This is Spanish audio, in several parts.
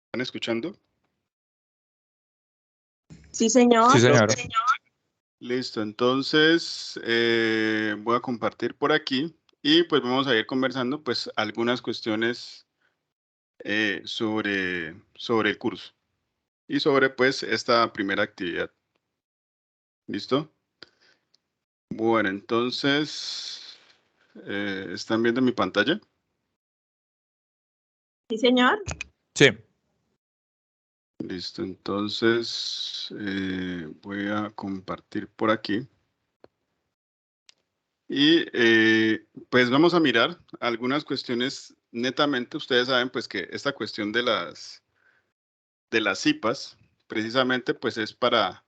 ¿Están escuchando? Sí, señor. Sí, señor. Listo, entonces voy a compartir por aquí y pues vamos a ir conversando pues algunas cuestiones sobre el curso y sobre pues esta primera actividad. ¿Listo? Bueno, entonces, ¿están viendo mi pantalla? Sí, señor. Sí. Listo, entonces voy a compartir por aquí. Y pues vamos a mirar algunas cuestiones netamente. Ustedes saben pues que esta cuestión de las CIPAs precisamente pues es para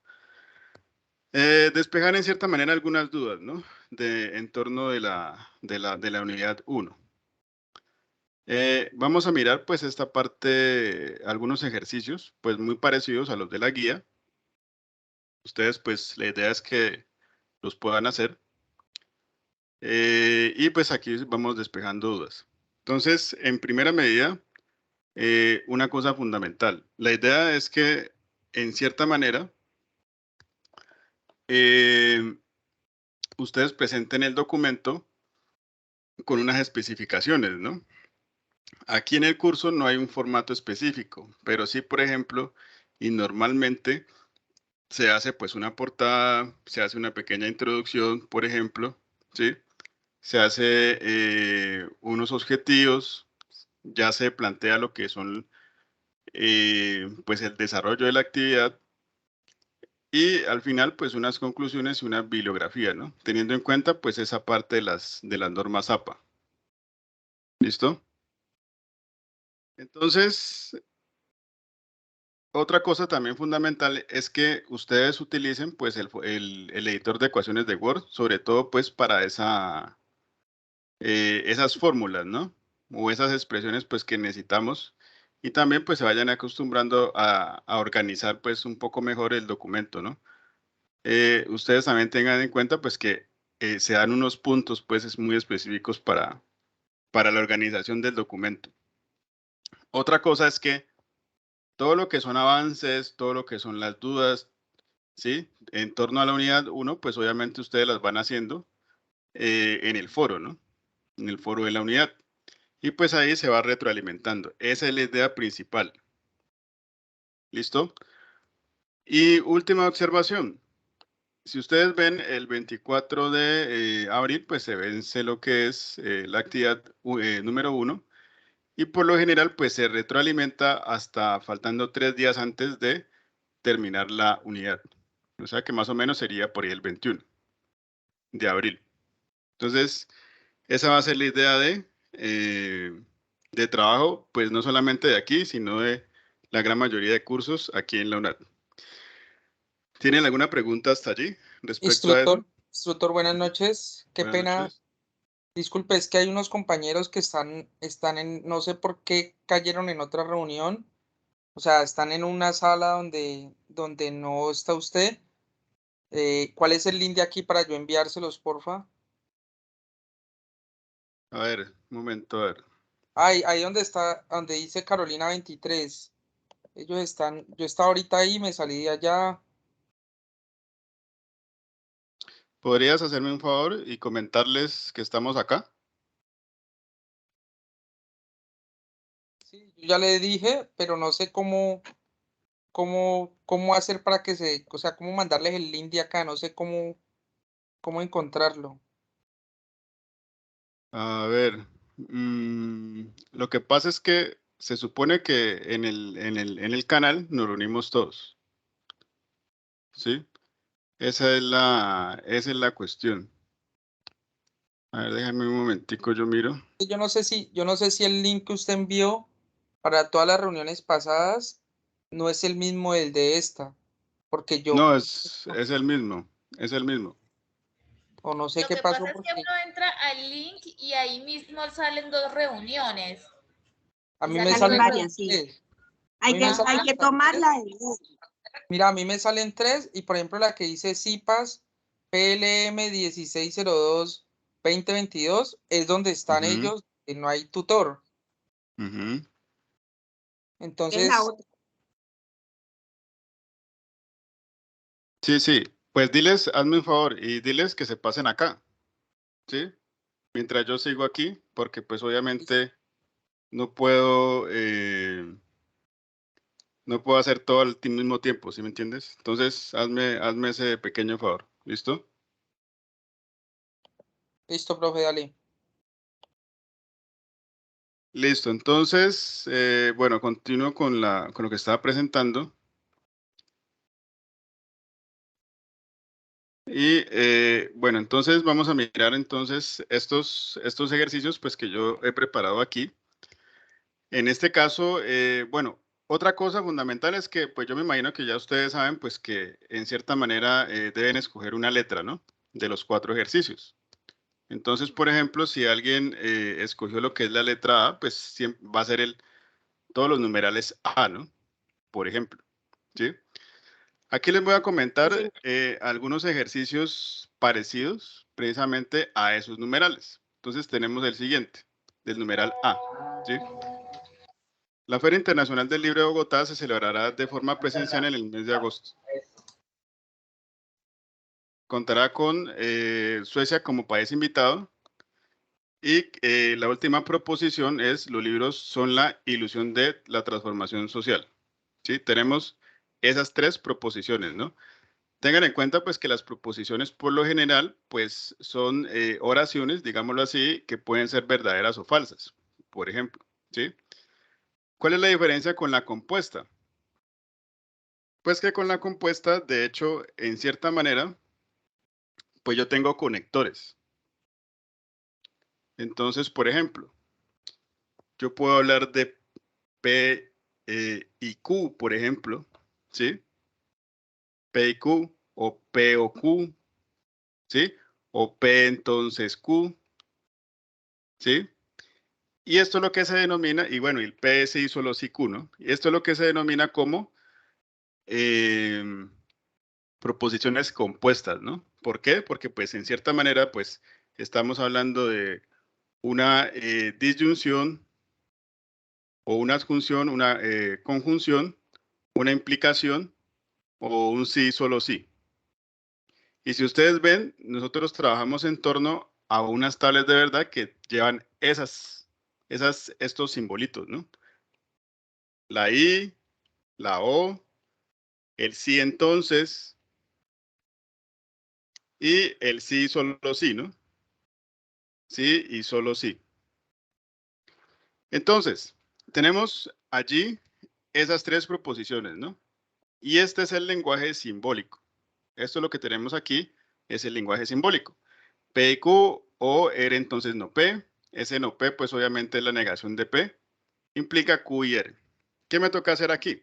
despejar en cierta manera algunas dudas, ¿no? En torno de la unidad 1. Vamos a mirar pues esta parte, algunos ejercicios pues muy parecidos a los de la guía. Ustedes pues la idea es que los puedan hacer. Y pues aquí vamos despejando dudas. Entonces, en primera medida, una cosa fundamental. La idea es que, en cierta manera, ustedes presenten el documento con unas especificaciones, ¿no? Aquí en el curso no hay un formato específico, pero sí, por ejemplo, y normalmente se hace pues una portada, se hace una pequeña introducción, por ejemplo, ¿sí? Se hace unos objetivos, ya se plantea lo que son pues el desarrollo de la actividad y al final pues unas conclusiones y una bibliografía, ¿no? Teniendo en cuenta pues esa parte de las normas APA. ¿Listo? Entonces, otra cosa también fundamental es que ustedes utilicen pues el editor de ecuaciones de Word, sobre todo pues para esas fórmulas, ¿no? O esas expresiones pues que necesitamos y también pues se vayan acostumbrando a organizar pues un poco mejor el documento, ¿no? Ustedes también tengan en cuenta pues que se dan unos puntos pues muy específicos para la organización del documento. Otra cosa es que todo lo que son avances, todo lo que son las dudas, ¿sí? En torno a la unidad 1, pues obviamente ustedes las van haciendo en el foro, ¿no? En el foro de la unidad. Y pues ahí se va retroalimentando. Esa es la idea principal. ¿Listo? Y última observación. Si ustedes ven el 24 de abril, pues se vence lo que es la actividad número 1 y por lo general pues se retroalimenta hasta faltando 3 días antes de terminar la unidad. O sea que más o menos sería por ahí el 21 de abril. Entonces, esa va a ser la idea de trabajo, pues no solamente de aquí, sino de la gran mayoría de cursos aquí en la UNAD. ¿Tienen alguna pregunta hasta allí respecto a eso? Instructor, buenas noches. Qué Buenas pena. noches. Disculpe, es que hay unos compañeros que están en, no sé por qué cayeron en otra reunión. O sea, están en una sala donde no está usted. ¿Cuál es el link de aquí para yo enviárselos, porfa? A ver, un momento, a ver. Ahí donde está, donde dice Carolina 23. Ellos están, yo estaba ahorita ahí, me salí de allá. ¿Podrías hacerme un favor y comentarles que estamos acá? Sí, yo ya le dije, pero no sé cómo hacer para que o sea, cómo mandarles el link de acá, no sé cómo encontrarlo. A ver, lo que pasa es que se supone que en el canal nos reunimos todos, ¿sí? Esa es la cuestión. A ver, déjame un momentico, yo miro. Yo no sé si el link que usted envió para todas las reuniones pasadas no es el mismo el de esta, porque yo No, es el mismo, es el mismo. o no sé Lo qué que pasó pasa es que uno entra al link y ahí mismo salen 2 reuniones. a mí me Salen salen varias, sí. tres. Hay que tomarla. Mira, a mí me salen 3 y por ejemplo la que dice CIPAS PLM 1602-2022 es donde están ellos y no hay tutor. Entonces, Es la otra. Sí, pues diles, hazme un favor y diles que se pasen acá, ¿sí? Mientras yo sigo aquí, porque pues obviamente no puedo, no puedo hacer todo al mismo tiempo, ¿sí me entiendes? Entonces, hazme ese pequeño favor, ¿listo? listo, profe, dale. Listo, entonces, bueno, continúo con lo que estaba presentando. Y bueno, entonces vamos a mirar entonces estos ejercicios pues que yo he preparado aquí. En este caso, bueno, otra cosa fundamental es que pues yo me imagino que ya ustedes saben pues que en cierta manera deben escoger una letra, ¿no? De los 4 ejercicios. Entonces, por ejemplo, si alguien escogió lo que es la letra A, pues siempre va a ser todos los numerales A, ¿no? Por ejemplo, ¿sí? Aquí les voy a comentar Sí, algunos ejercicios parecidos precisamente a esos numerales. Entonces tenemos el siguiente, del numeral A, ¿sí? La Feria Internacional del Libro de Bogotá se celebrará de forma presencial en el mes de agosto. Contará con Suecia como país invitado. Y la última proposición es: los libros son la ilusión de la transformación social. ¿Sí? Tenemos esas 3 proposiciones, ¿no? Tengan en cuenta pues que las proposiciones por lo general pues son oraciones, digámoslo así, que pueden ser verdaderas o falsas, por ejemplo, ¿sí? ¿Cuál es la diferencia con la compuesta? Pues que con la compuesta, de hecho, en cierta manera, pues yo tengo conectores. Entonces, por ejemplo, yo puedo hablar de P y Q, por ejemplo, ¿sí? P y Q, o P o Q, ¿sí? O P entonces Q, ¿sí? Y esto es lo que se denomina, y bueno, el P se hizo los IQ, ¿no? Y esto es lo que se denomina como proposiciones compuestas, ¿no? ¿Por qué? Porque pues en cierta manera pues estamos hablando de una disyunción o una adjunción, una conjunción, una implicación o un sí, solo sí. Y si ustedes ven, nosotros trabajamos en torno a unas tablas de verdad que llevan estos simbolitos, ¿no? La I, la O, el sí entonces y el sí, solo sí, ¿no? Sí y solo sí. Entonces, tenemos allí esas 3 proposiciones, ¿no? Y este es el lenguaje simbólico. Esto es lo que tenemos aquí, es el lenguaje simbólico. P y Q, o R entonces no P. Ese no P, pues obviamente es la negación de P. Implica Q y R. ¿Qué me toca hacer aquí?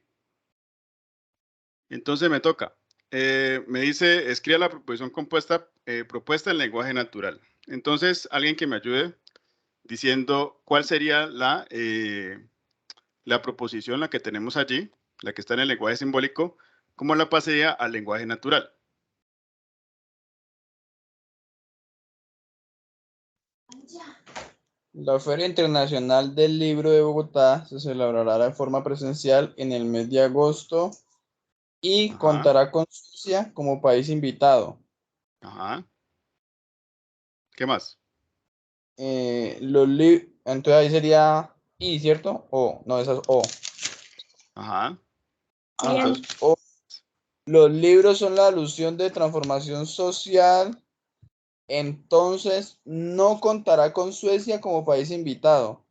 Entonces me toca. Me dice, escriba la proposición compuesta propuesta en lenguaje natural. Entonces, alguien que me ayude diciendo cuál sería la proposición, la que tenemos allí, la que está en el lenguaje simbólico, cómo la pasaría al lenguaje natural. La Feria Internacional del Libro de Bogotá se celebrará de forma presencial en el mes de agosto y Ajá, contará con Suecia como país invitado. ajá. ¿Qué más? Entonces ahí sería I, ¿cierto? O, no, esa es O. Ajá. Bien. Entonces, O. Los libros son la alusión de transformación social, entonces no contará con Suecia como país invitado.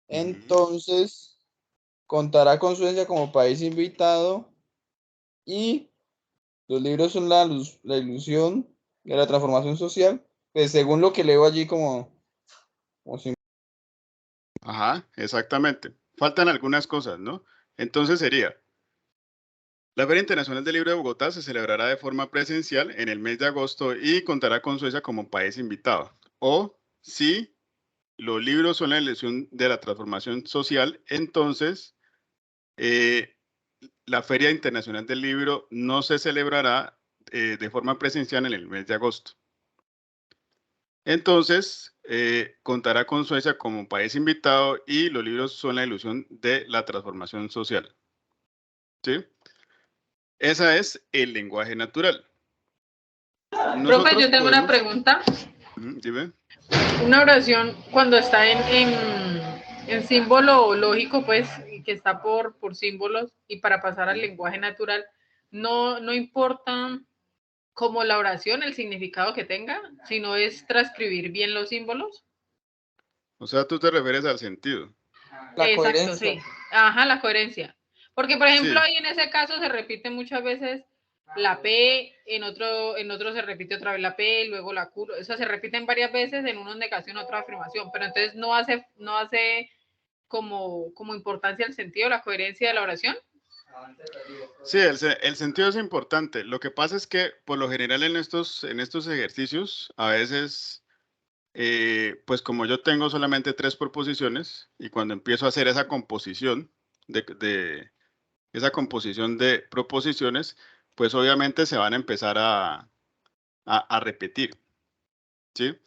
Entonces contará con Suecia como país invitado y los libros son la ilusión de la transformación social, pues según lo que leo allí como ajá, exactamente. Faltan algunas cosas, ¿no? Entonces sería: la Feria Internacional del Libro de Bogotá se celebrará de forma presencial en el mes de agosto y contará con Suecia como país invitado. O si los libros son la ilusión de la transformación social, entonces la Feria Internacional del Libro no se celebrará de forma presencial en el mes de agosto. Entonces, contará con Suecia como país invitado y los libros son la ilusión de la transformación social. ¿Sí? Esa es el lenguaje natural. Profe, yo tengo una pregunta. Dime. Una oración cuando está en símbolo lógico, pues, que está por símbolos, y para pasar al lenguaje natural, no importa como la oración, el significado que tenga, sino es transcribir bien los símbolos. O sea, tú te refieres al sentido. La Exacto, coherencia. sí. Ajá, la coherencia. Porque, por ejemplo, Sí. ahí en ese caso se repite muchas veces la P, en otro se repite otra vez la P, luego la Q, o sea, se repiten varias veces, en uno negación, otra afirmación, pero entonces no hace como importancia el sentido, la coherencia de la oración. Sí, el sentido es importante. Lo que pasa es que, por lo general, en estos ejercicios, a veces, pues como yo tengo solamente 3 proposiciones, y cuando empiezo a hacer esa composición de proposiciones, pues obviamente se van a empezar a repetir, ¿sí?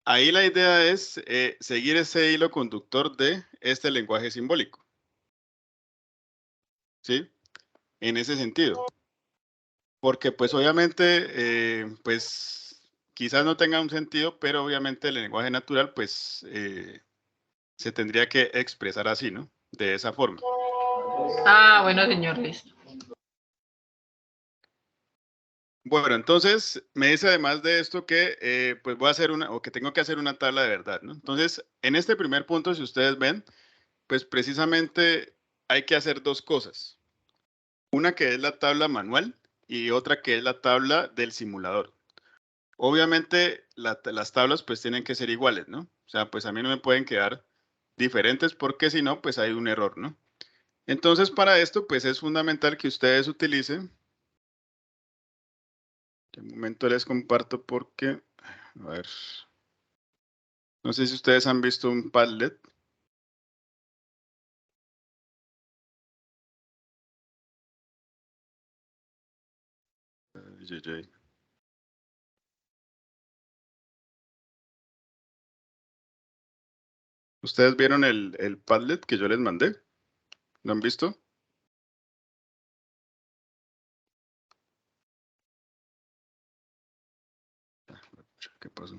Ahí la idea es seguir ese hilo conductor de este lenguaje simbólico, ¿sí? En ese sentido. Porque pues obviamente, pues quizás no tenga un sentido, pero obviamente el lenguaje natural pues se tendría que expresar así, ¿no? De esa forma. Ah, bueno, señor, listo. Bueno, entonces me dice además de esto que pues voy a hacer o que tengo que hacer una tabla de verdad, ¿no? Entonces, en este primer punto, si ustedes ven, pues precisamente hay que hacer 2 cosas. Una que es la tabla manual y otra que es la tabla del simulador. Obviamente las tablas pues tienen que ser iguales, ¿no? O sea, pues a mí no me pueden quedar diferentes porque si no, pues hay un error, ¿no? Entonces, para esto, pues es fundamental que ustedes utilicen. De momento les comparto porque, a ver, no sé si ustedes han visto un Padlet. ¿Ustedes vieron el Padlet que yo les mandé? ¿Lo han visto? ¿Qué pasó?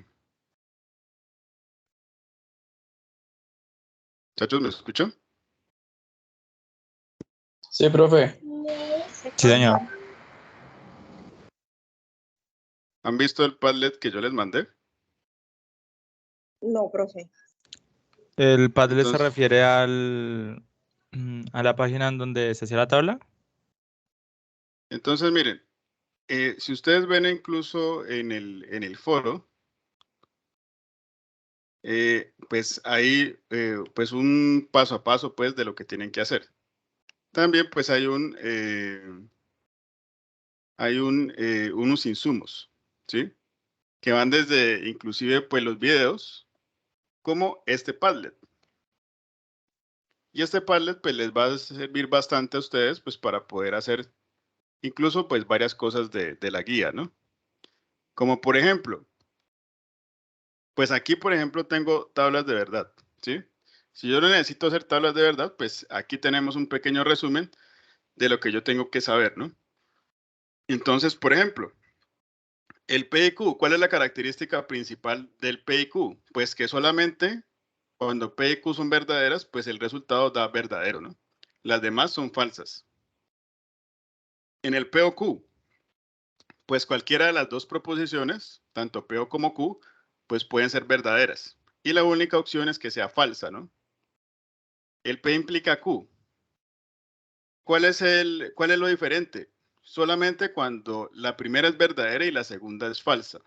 Muchachos, ¿me escuchan? Sí, profe. Sí, señor. ¿Han visto el Padlet que yo les mandé? No, profe. ¿El Padlet se Entonces, refiere a la página en donde se hacía la tabla? entonces miren, si ustedes ven incluso en el foro, pues hay pues un paso a paso pues de lo que tienen que hacer. También pues hay unos insumos, ¿sí? Que van desde inclusive pues los videos como este Padlet. Y este Padlet pues les va a servir bastante a ustedes pues para poder hacer incluso pues varias cosas de la guía, ¿no? Como por ejemplo, pues aquí por ejemplo tengo tablas de verdad, ¿sí? Si yo no necesito hacer tablas de verdad, pues aquí tenemos un pequeño resumen de lo que yo tengo que saber, ¿no? Entonces, por ejemplo, el PIQ, ¿cuál es la característica principal del PIQ? Pues que solamente cuando PIQ son verdaderas, pues el resultado da verdadero, ¿no? Las demás son falsas. En el POQ, pues cualquiera de las 2 proposiciones, tanto PO como Q, pues pueden ser verdaderas. Y la única opción es que sea falsa, ¿no? El P implica Q. ¿Cuál es lo diferente? Solamente cuando la primera es verdadera y la segunda es falsa,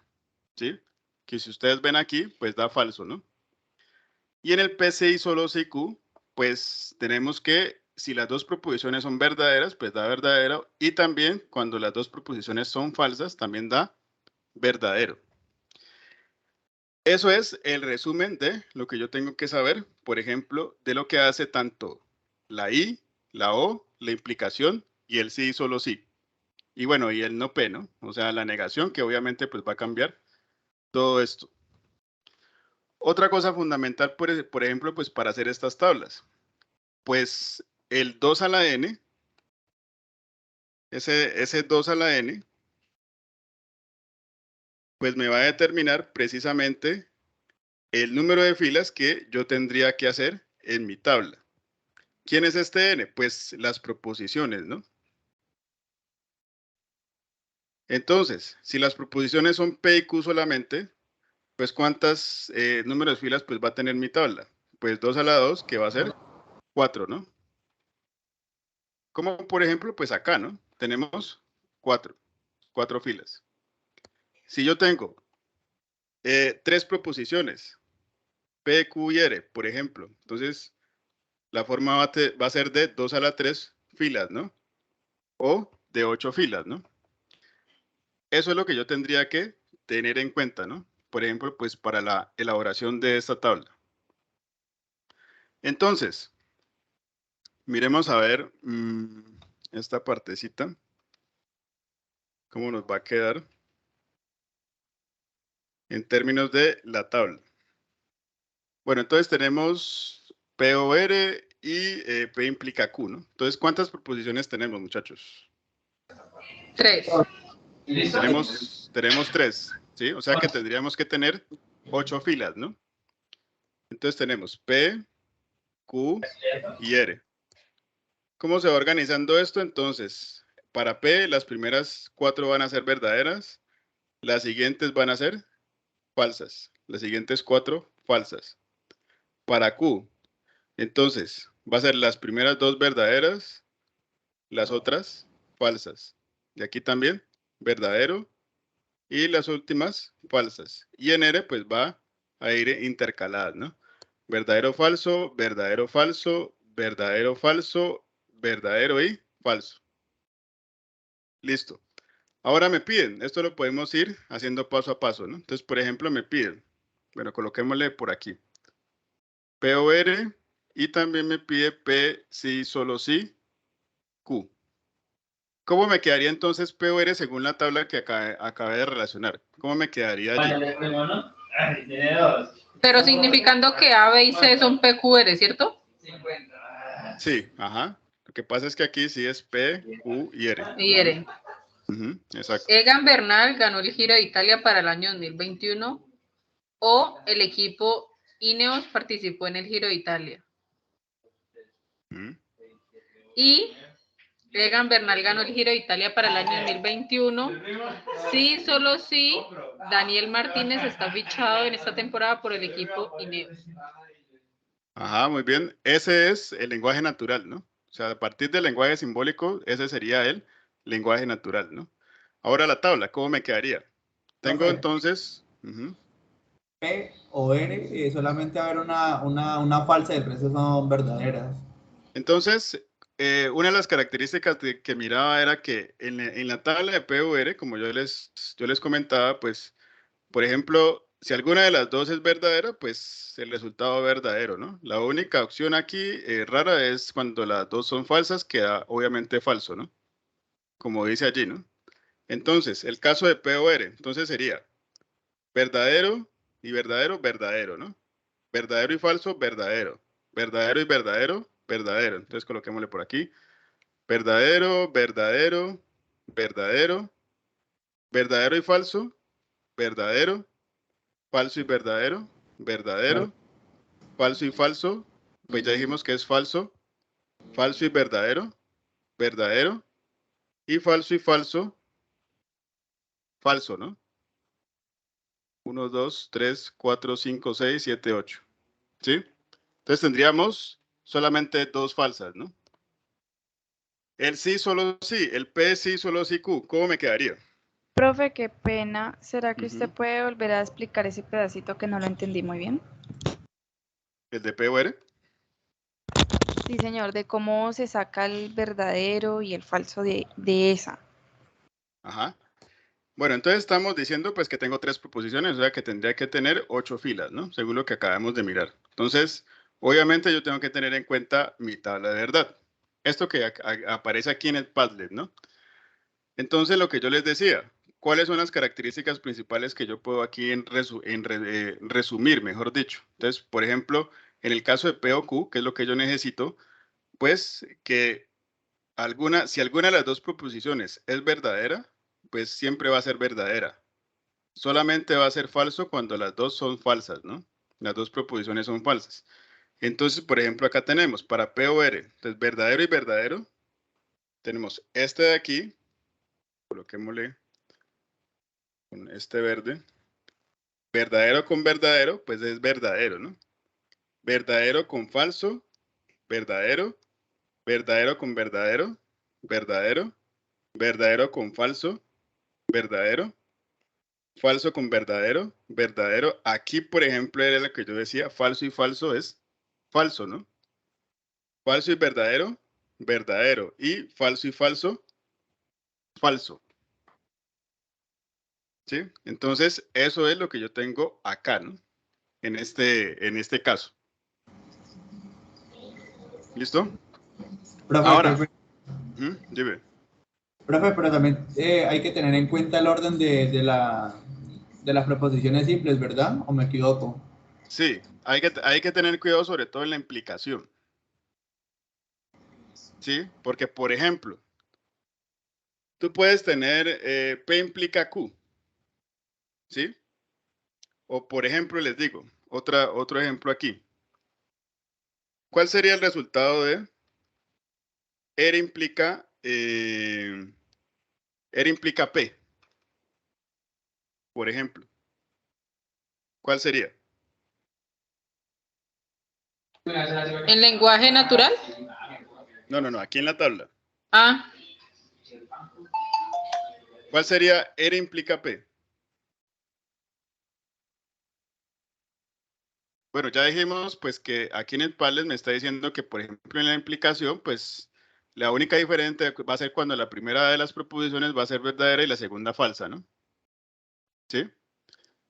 ¿sí? Que si ustedes ven aquí, pues da falso, ¿no? Y en el PCI solo si Q, pues tenemos que si las 2 proposiciones son verdaderas, pues da verdadero. Y también cuando las 2 proposiciones son falsas, también da verdadero. Eso es el resumen de lo que yo tengo que saber, por ejemplo, de lo que hace tanto la I, la O, la implicación y el sí solo sí. Y bueno, y el no P, ¿no? O sea, la negación que obviamente pues va a cambiar todo esto. Otra cosa fundamental, por ejemplo, pues para hacer estas tablas. Pues el 2 a la n, ese 2 a la n, pues me va a determinar precisamente el número de filas que yo tendría que hacer en mi tabla. ¿Quién es este n? Pues las proposiciones, ¿no? Entonces, si las proposiciones son P y Q solamente, pues ¿cuántas números de filas pues va a tener mi tabla? Pues 2 a la 2, que va a ser 4, ¿no? Como por ejemplo, pues acá, ¿no? Tenemos 4 filas. Si yo tengo 3 proposiciones, P, Q y R, por ejemplo, entonces la forma va a ser de 2 a la 3 filas, ¿no? O de 8 filas, ¿no? Eso es lo que yo tendría que tener en cuenta, ¿no? Por ejemplo, pues para la elaboración de esta tabla. Entonces, miremos a ver esta partecita, cómo nos va a quedar en términos de la tabla. Bueno, entonces tenemos POR y P implica Q, ¿no? Entonces, ¿cuántas proposiciones tenemos, muchachos? 3. Tenemos 3, ¿sí? O sea que tendríamos que tener 8 filas, ¿no? Entonces tenemos P, Q y R. ¿Cómo se va organizando esto? Entonces, para P, las primeras 4 van a ser verdaderas, las siguientes van a ser falsas, las siguientes 4 falsas. Para Q, entonces, va a ser las primeras 2 verdaderas, las otras falsas. Y aquí también, verdadero, y las últimas falsas. Y en R, pues va a ir intercaladas, ¿no? Verdadero, falso, verdadero, falso, verdadero, falso, verdadero y falso. Listo. Ahora me piden, esto lo podemos ir haciendo paso a paso, ¿no? Entonces, por ejemplo, me piden, bueno, coloquémosle por aquí, POR, y también me pide P, sí, solo sí, Q. ¿Cómo me quedaría entonces POR según la tabla que acabé de relacionar? ¿Cómo me quedaría allí? Pero significando que A, B y C son PQR, ¿cierto? Sí, ajá. Lo que pasa es que aquí sí es P, Q y R. Y R. Exacto. Egan Bernal ganó el Giro de Italia para el año 2021 o el equipo Ineos participó en el Giro de Italia. Y Egan Bernal ganó el Giro de Italia para el año 2021. Sí, solo sí, Daniel Martínez está fichado en esta temporada por el equipo Ineos. Ajá, muy bien. Ese es el lenguaje natural, ¿no? O sea, a partir del lenguaje simbólico, ese sería el lenguaje natural, ¿no? Ahora la tabla, ¿cómo me quedaría? Tengo entonces... P o R, solamente va a haber una falsa y el resto son verdaderas. Entonces, una de las características que miraba era que en la tabla de P o R, como yo les comentaba, pues, por ejemplo, si alguna de las dos es verdadera, pues el resultado es verdadero, ¿no? La única opción aquí rara es cuando las dos son falsas, queda obviamente falso, ¿no? Como dice allí, ¿no? Entonces, el caso de P o R, entonces sería verdadero y verdadero, verdadero, ¿no? Verdadero y falso, verdadero. Verdadero y verdadero, verdadero. Entonces coloquémosle por aquí. Verdadero, verdadero, verdadero. Verdadero y falso, verdadero. Falso y verdadero, verdadero. Falso y falso, pues ya dijimos que es falso. Falso y verdadero, verdadero. Y falso, falso, ¿no? 1, 2, 3, 4, 5, 6, 7, 8. ¿Sí? Entonces tendríamos solamente dos falsas, ¿no? El sí, solo sí. El P, sí, solo sí, Q. ¿Cómo me quedaría? Profe, qué pena. ¿Será que usted puede volver a explicar ese pedacito que no lo entendí muy bien? ¿El de P o R? Sí, señor, de cómo se saca el verdadero y el falso de esa. Ajá. Bueno, entonces estamos diciendo pues que tengo 3 proposiciones, o sea que tendría que tener 8 filas, ¿no? Según lo que acabamos de mirar. Entonces, obviamente yo tengo que tener en cuenta mi tabla de verdad. Esto que aparece aquí en el Padlet, ¿no? Entonces, lo que yo les decía, ¿cuáles son las características principales que yo puedo aquí resumir, mejor dicho? Entonces, por ejemplo, en el caso de P o Q, que es lo que yo necesito, pues que si alguna de las dos proposiciones es verdadera, pues siempre va a ser verdadera. Solamente va a ser falso cuando las dos son falsas, ¿no? Las dos proposiciones son falsas. Entonces, por ejemplo, acá tenemos para P o R, entonces verdadero y verdadero, tenemos este de aquí, coloquémosle con este verde, verdadero con verdadero, pues es verdadero, ¿no? Verdadero con falso, verdadero, verdadero con verdadero, verdadero, verdadero con falso, verdadero, falso con verdadero, verdadero. Aquí, por ejemplo, era lo que yo decía, falso y falso es falso, ¿no? Falso y verdadero, verdadero. Y falso y falso, falso. ¿Sí? Entonces, eso es lo que yo tengo acá, ¿no? En este caso. ¿Listo? Profe, Ahora, profe, dime. profe, pero también hay que tener en cuenta el orden de las proposiciones simples, ¿verdad? ¿O me equivoco? Sí, hay que tener cuidado sobre todo en la implicación. ¿Sí? Porque, por ejemplo, tú puedes tener P implica Q. ¿Sí? O, por ejemplo, les digo, otro ejemplo aquí. ¿Cuál sería el resultado de R implica P? Por ejemplo. ¿Cuál sería? ¿En lenguaje natural? No, aquí en la tabla. Ah, ¿Cuál sería R implica P? Bueno, ya dijimos pues que aquí en el Padlet me está diciendo que, por ejemplo, en la implicación, pues la única diferente va a ser cuando la primera de las proposiciones va a ser verdadera y la segunda falsa, ¿no? ¿Sí?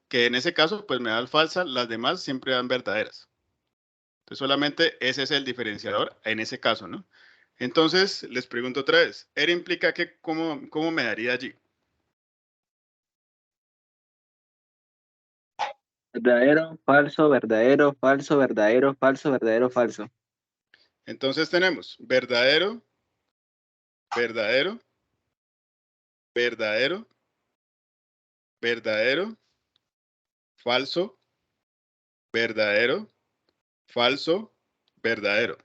Que en ese caso, pues me da falsa, las demás siempre dan verdaderas. Entonces, solamente ese es el diferenciador en ese caso, ¿no? Entonces, les pregunto otra vez, ¿R implica que cómo me daría allí? Verdadero, falso, verdadero, falso, verdadero, falso, verdadero, falso. Entonces tenemos verdadero, verdadero, verdadero, verdadero, falso, verdadero, falso, verdadero. ¿Sí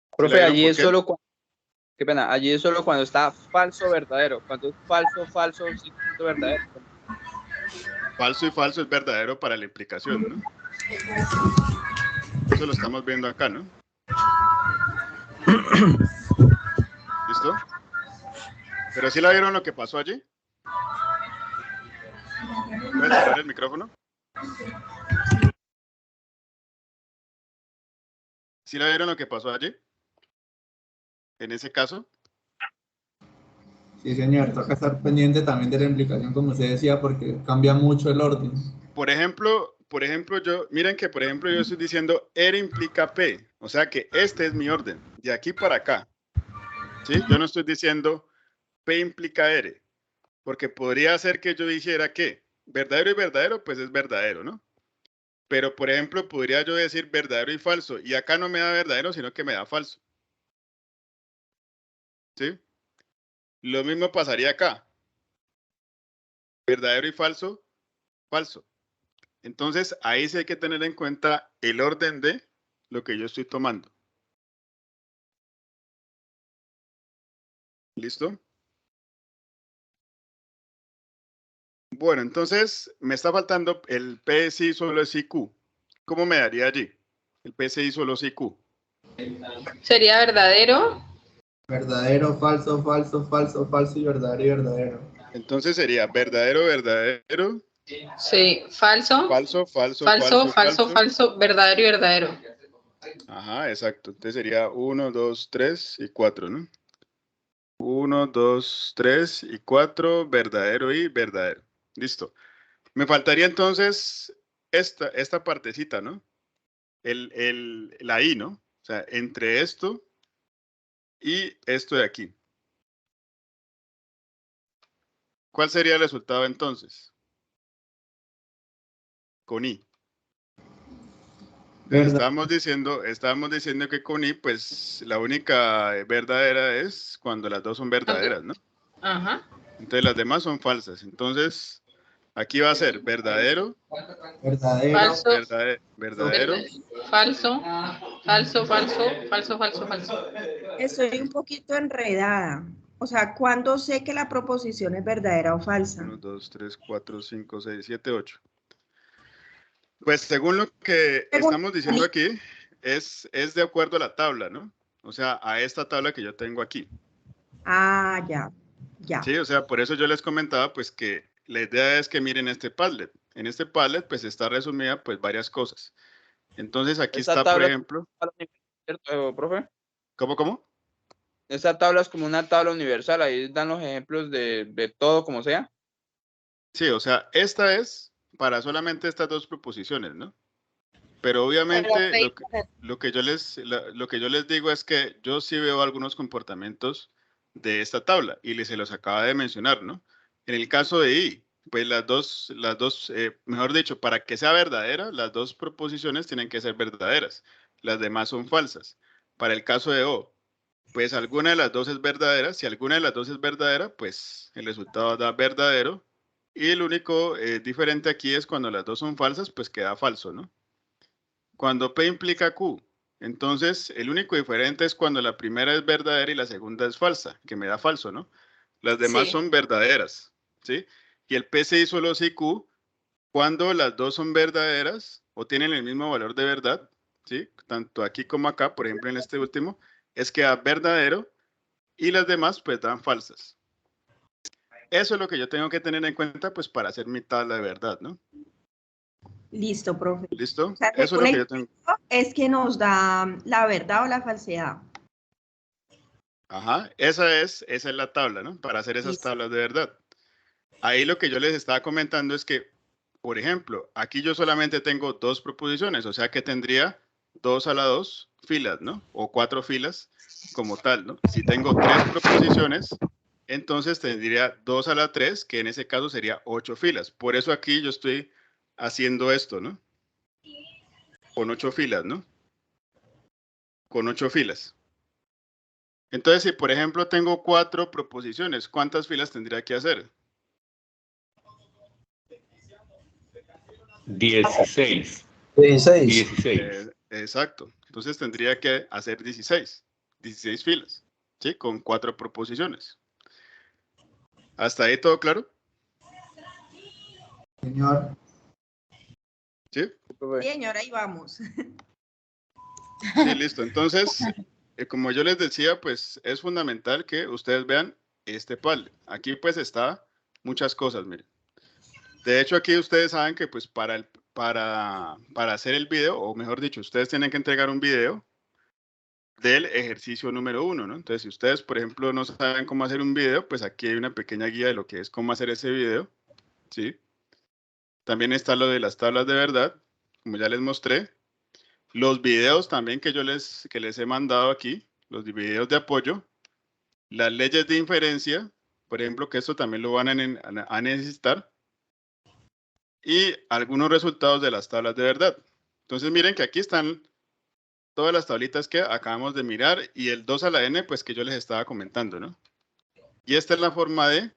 la Profe, vieron allí por es qué? solo cuando, qué pena, allí es solo cuando está falso, verdadero. Cuando es falso, falso, 100% verdadero. Falso y falso es verdadero para la implicación, ¿no? Eso lo estamos viendo acá, ¿no? ¿Listo? ¿Pero sí la vieron lo que pasó allí? ¿Pueden cerrar el micrófono? ¿Sí la vieron lo que pasó allí? En ese caso. Sí, señor, toca estar pendiente también de la implicación, como usted decía, porque cambia mucho el orden. Por ejemplo, miren que por ejemplo yo estoy diciendo R implica P, o sea que este es mi orden, de aquí para acá. ¿Sí? Yo no estoy diciendo P implica R, porque podría ser que yo dijera que verdadero y verdadero, pues es verdadero, ¿no? Pero, por ejemplo, podría yo decir verdadero y falso, y acá no me da verdadero, sino que me da falso. ¿Sí? Lo mismo pasaría acá. Verdadero y falso, falso. Entonces, ahí sí hay que tener en cuenta el orden de lo que yo estoy tomando. ¿Listo? Bueno, entonces me está faltando el PSI solo es IQ. ¿Cómo me daría allí? El PSI solo es IQ. ¿sería verdadero? Verdadero, falso, falso, falso, falso y verdadero. Entonces sería verdadero, verdadero, Sí, falso, falso, falso, falso, falso, falso, falso. falso, verdadero y verdadero. Ajá, exacto. Entonces sería 1, 2, 3 y 4, ¿no? 1, 2, 3 y 4, verdadero y verdadero. Listo. Me faltaría entonces esta partecita, ¿no? La I, ¿no? O sea, entre esto y esto de aquí. ¿cuál sería el resultado entonces? Con I. Estábamos diciendo que con I, pues la única verdadera es cuando las dos son verdaderas, ¿no? Ajá. Entonces las demás son falsas. Entonces, aquí va a ser verdadero, Falso. verdadero, Falso. Falso, falso, falso, falso, falso. Estoy un poquito enredada. O sea, ¿cuándo sé que la proposición es verdadera o falsa? 1, 2, 3, 4, 5, 6, 7, 8. Pues según lo que estamos diciendo aquí, es de acuerdo a la tabla, ¿no? O sea, a esta tabla que yo tengo aquí. Ah, ya, ya. Sí, o sea, por eso yo les comentaba, pues, que la idea es que miren este Padlet. En este Padlet, pues, está resumida, pues, varias cosas. Entonces, aquí Esa está, tabla por ejemplo... ¿Cierto, profe? ¿Cómo? Esta tabla es como una tabla universal, ahí dan los ejemplos de todo como sea. Sí, o sea, esta es para solamente estas dos proposiciones, ¿no? Pero obviamente lo que yo les digo es que yo sí veo algunos comportamientos de esta tabla y se los acaba de mencionar, ¿no? En el caso de I, pues las dos, mejor dicho, para que sea verdadera, las dos proposiciones tienen que ser verdaderas. Las demás son falsas. Para el caso de O, pues alguna de las dos es verdadera. Si alguna de las dos es verdadera, pues el resultado da verdadero. Y el único diferente aquí es cuando las dos son falsas, pues queda falso, ¿no? Cuando P implica Q, entonces el único diferente es cuando la primera es verdadera y la segunda es falsa, que me da falso, ¿no? Las demás son verdaderas, ¿sí? Y el P sí solo sí Q, cuando las dos son verdaderas o tienen el mismo valor de verdad, ¿sí? Tanto aquí como acá, por ejemplo en este último, es que da verdadero y las demás pues dan falsas. Eso es lo que yo tengo que tener en cuenta pues para hacer mi tabla de verdad, ¿no? Listo, profe. ¿Listo? O sea, Eso es lo que yo tengo. Es que nos da la verdad o la falsedad. Ajá, esa es la tabla, ¿no? Para hacer esas tablas de verdad. Ahí lo que yo les estaba comentando es que, por ejemplo, aquí yo solamente tengo dos proposiciones, o sea que tendría 2 a la 2 filas, ¿no? O 4 filas como tal, ¿no? Si tengo 3 proposiciones, entonces tendría 2 a la 3, que en ese caso sería 8 filas. Por eso aquí yo estoy haciendo esto, ¿no? Con 8 filas, ¿no? Con 8 filas. Entonces, si por ejemplo tengo 4 proposiciones, ¿cuántas filas tendría que hacer? 16. Exacto. Entonces tendría que hacer 16 filas, ¿sí? Con 4 proposiciones. ¿Hasta ahí todo claro? Señor. ¿Sí? Señor, ahí vamos. Sí, listo. Entonces, como yo les decía, pues es fundamental que ustedes vean este Padlet. Aquí pues está muchas cosas, miren. De hecho, aquí ustedes saben que pues para hacer el video, o mejor dicho, ustedes tienen que entregar un video del ejercicio número 1, ¿no? Entonces, si ustedes, por ejemplo, no saben cómo hacer un video, pues aquí hay una pequeña guía de lo que es cómo hacer ese video, ¿sí? También está lo de las tablas de verdad, como ya les mostré. Los videos también que les he mandado aquí, los videos de apoyo. Las leyes de inferencia, por ejemplo, que esto también lo van a necesitar. Y algunos resultados de las tablas de verdad. Entonces, miren que aquí están todas las tablitas que acabamos de mirar y el 2 a la n, pues que yo les estaba comentando, ¿no? Y esta es la forma de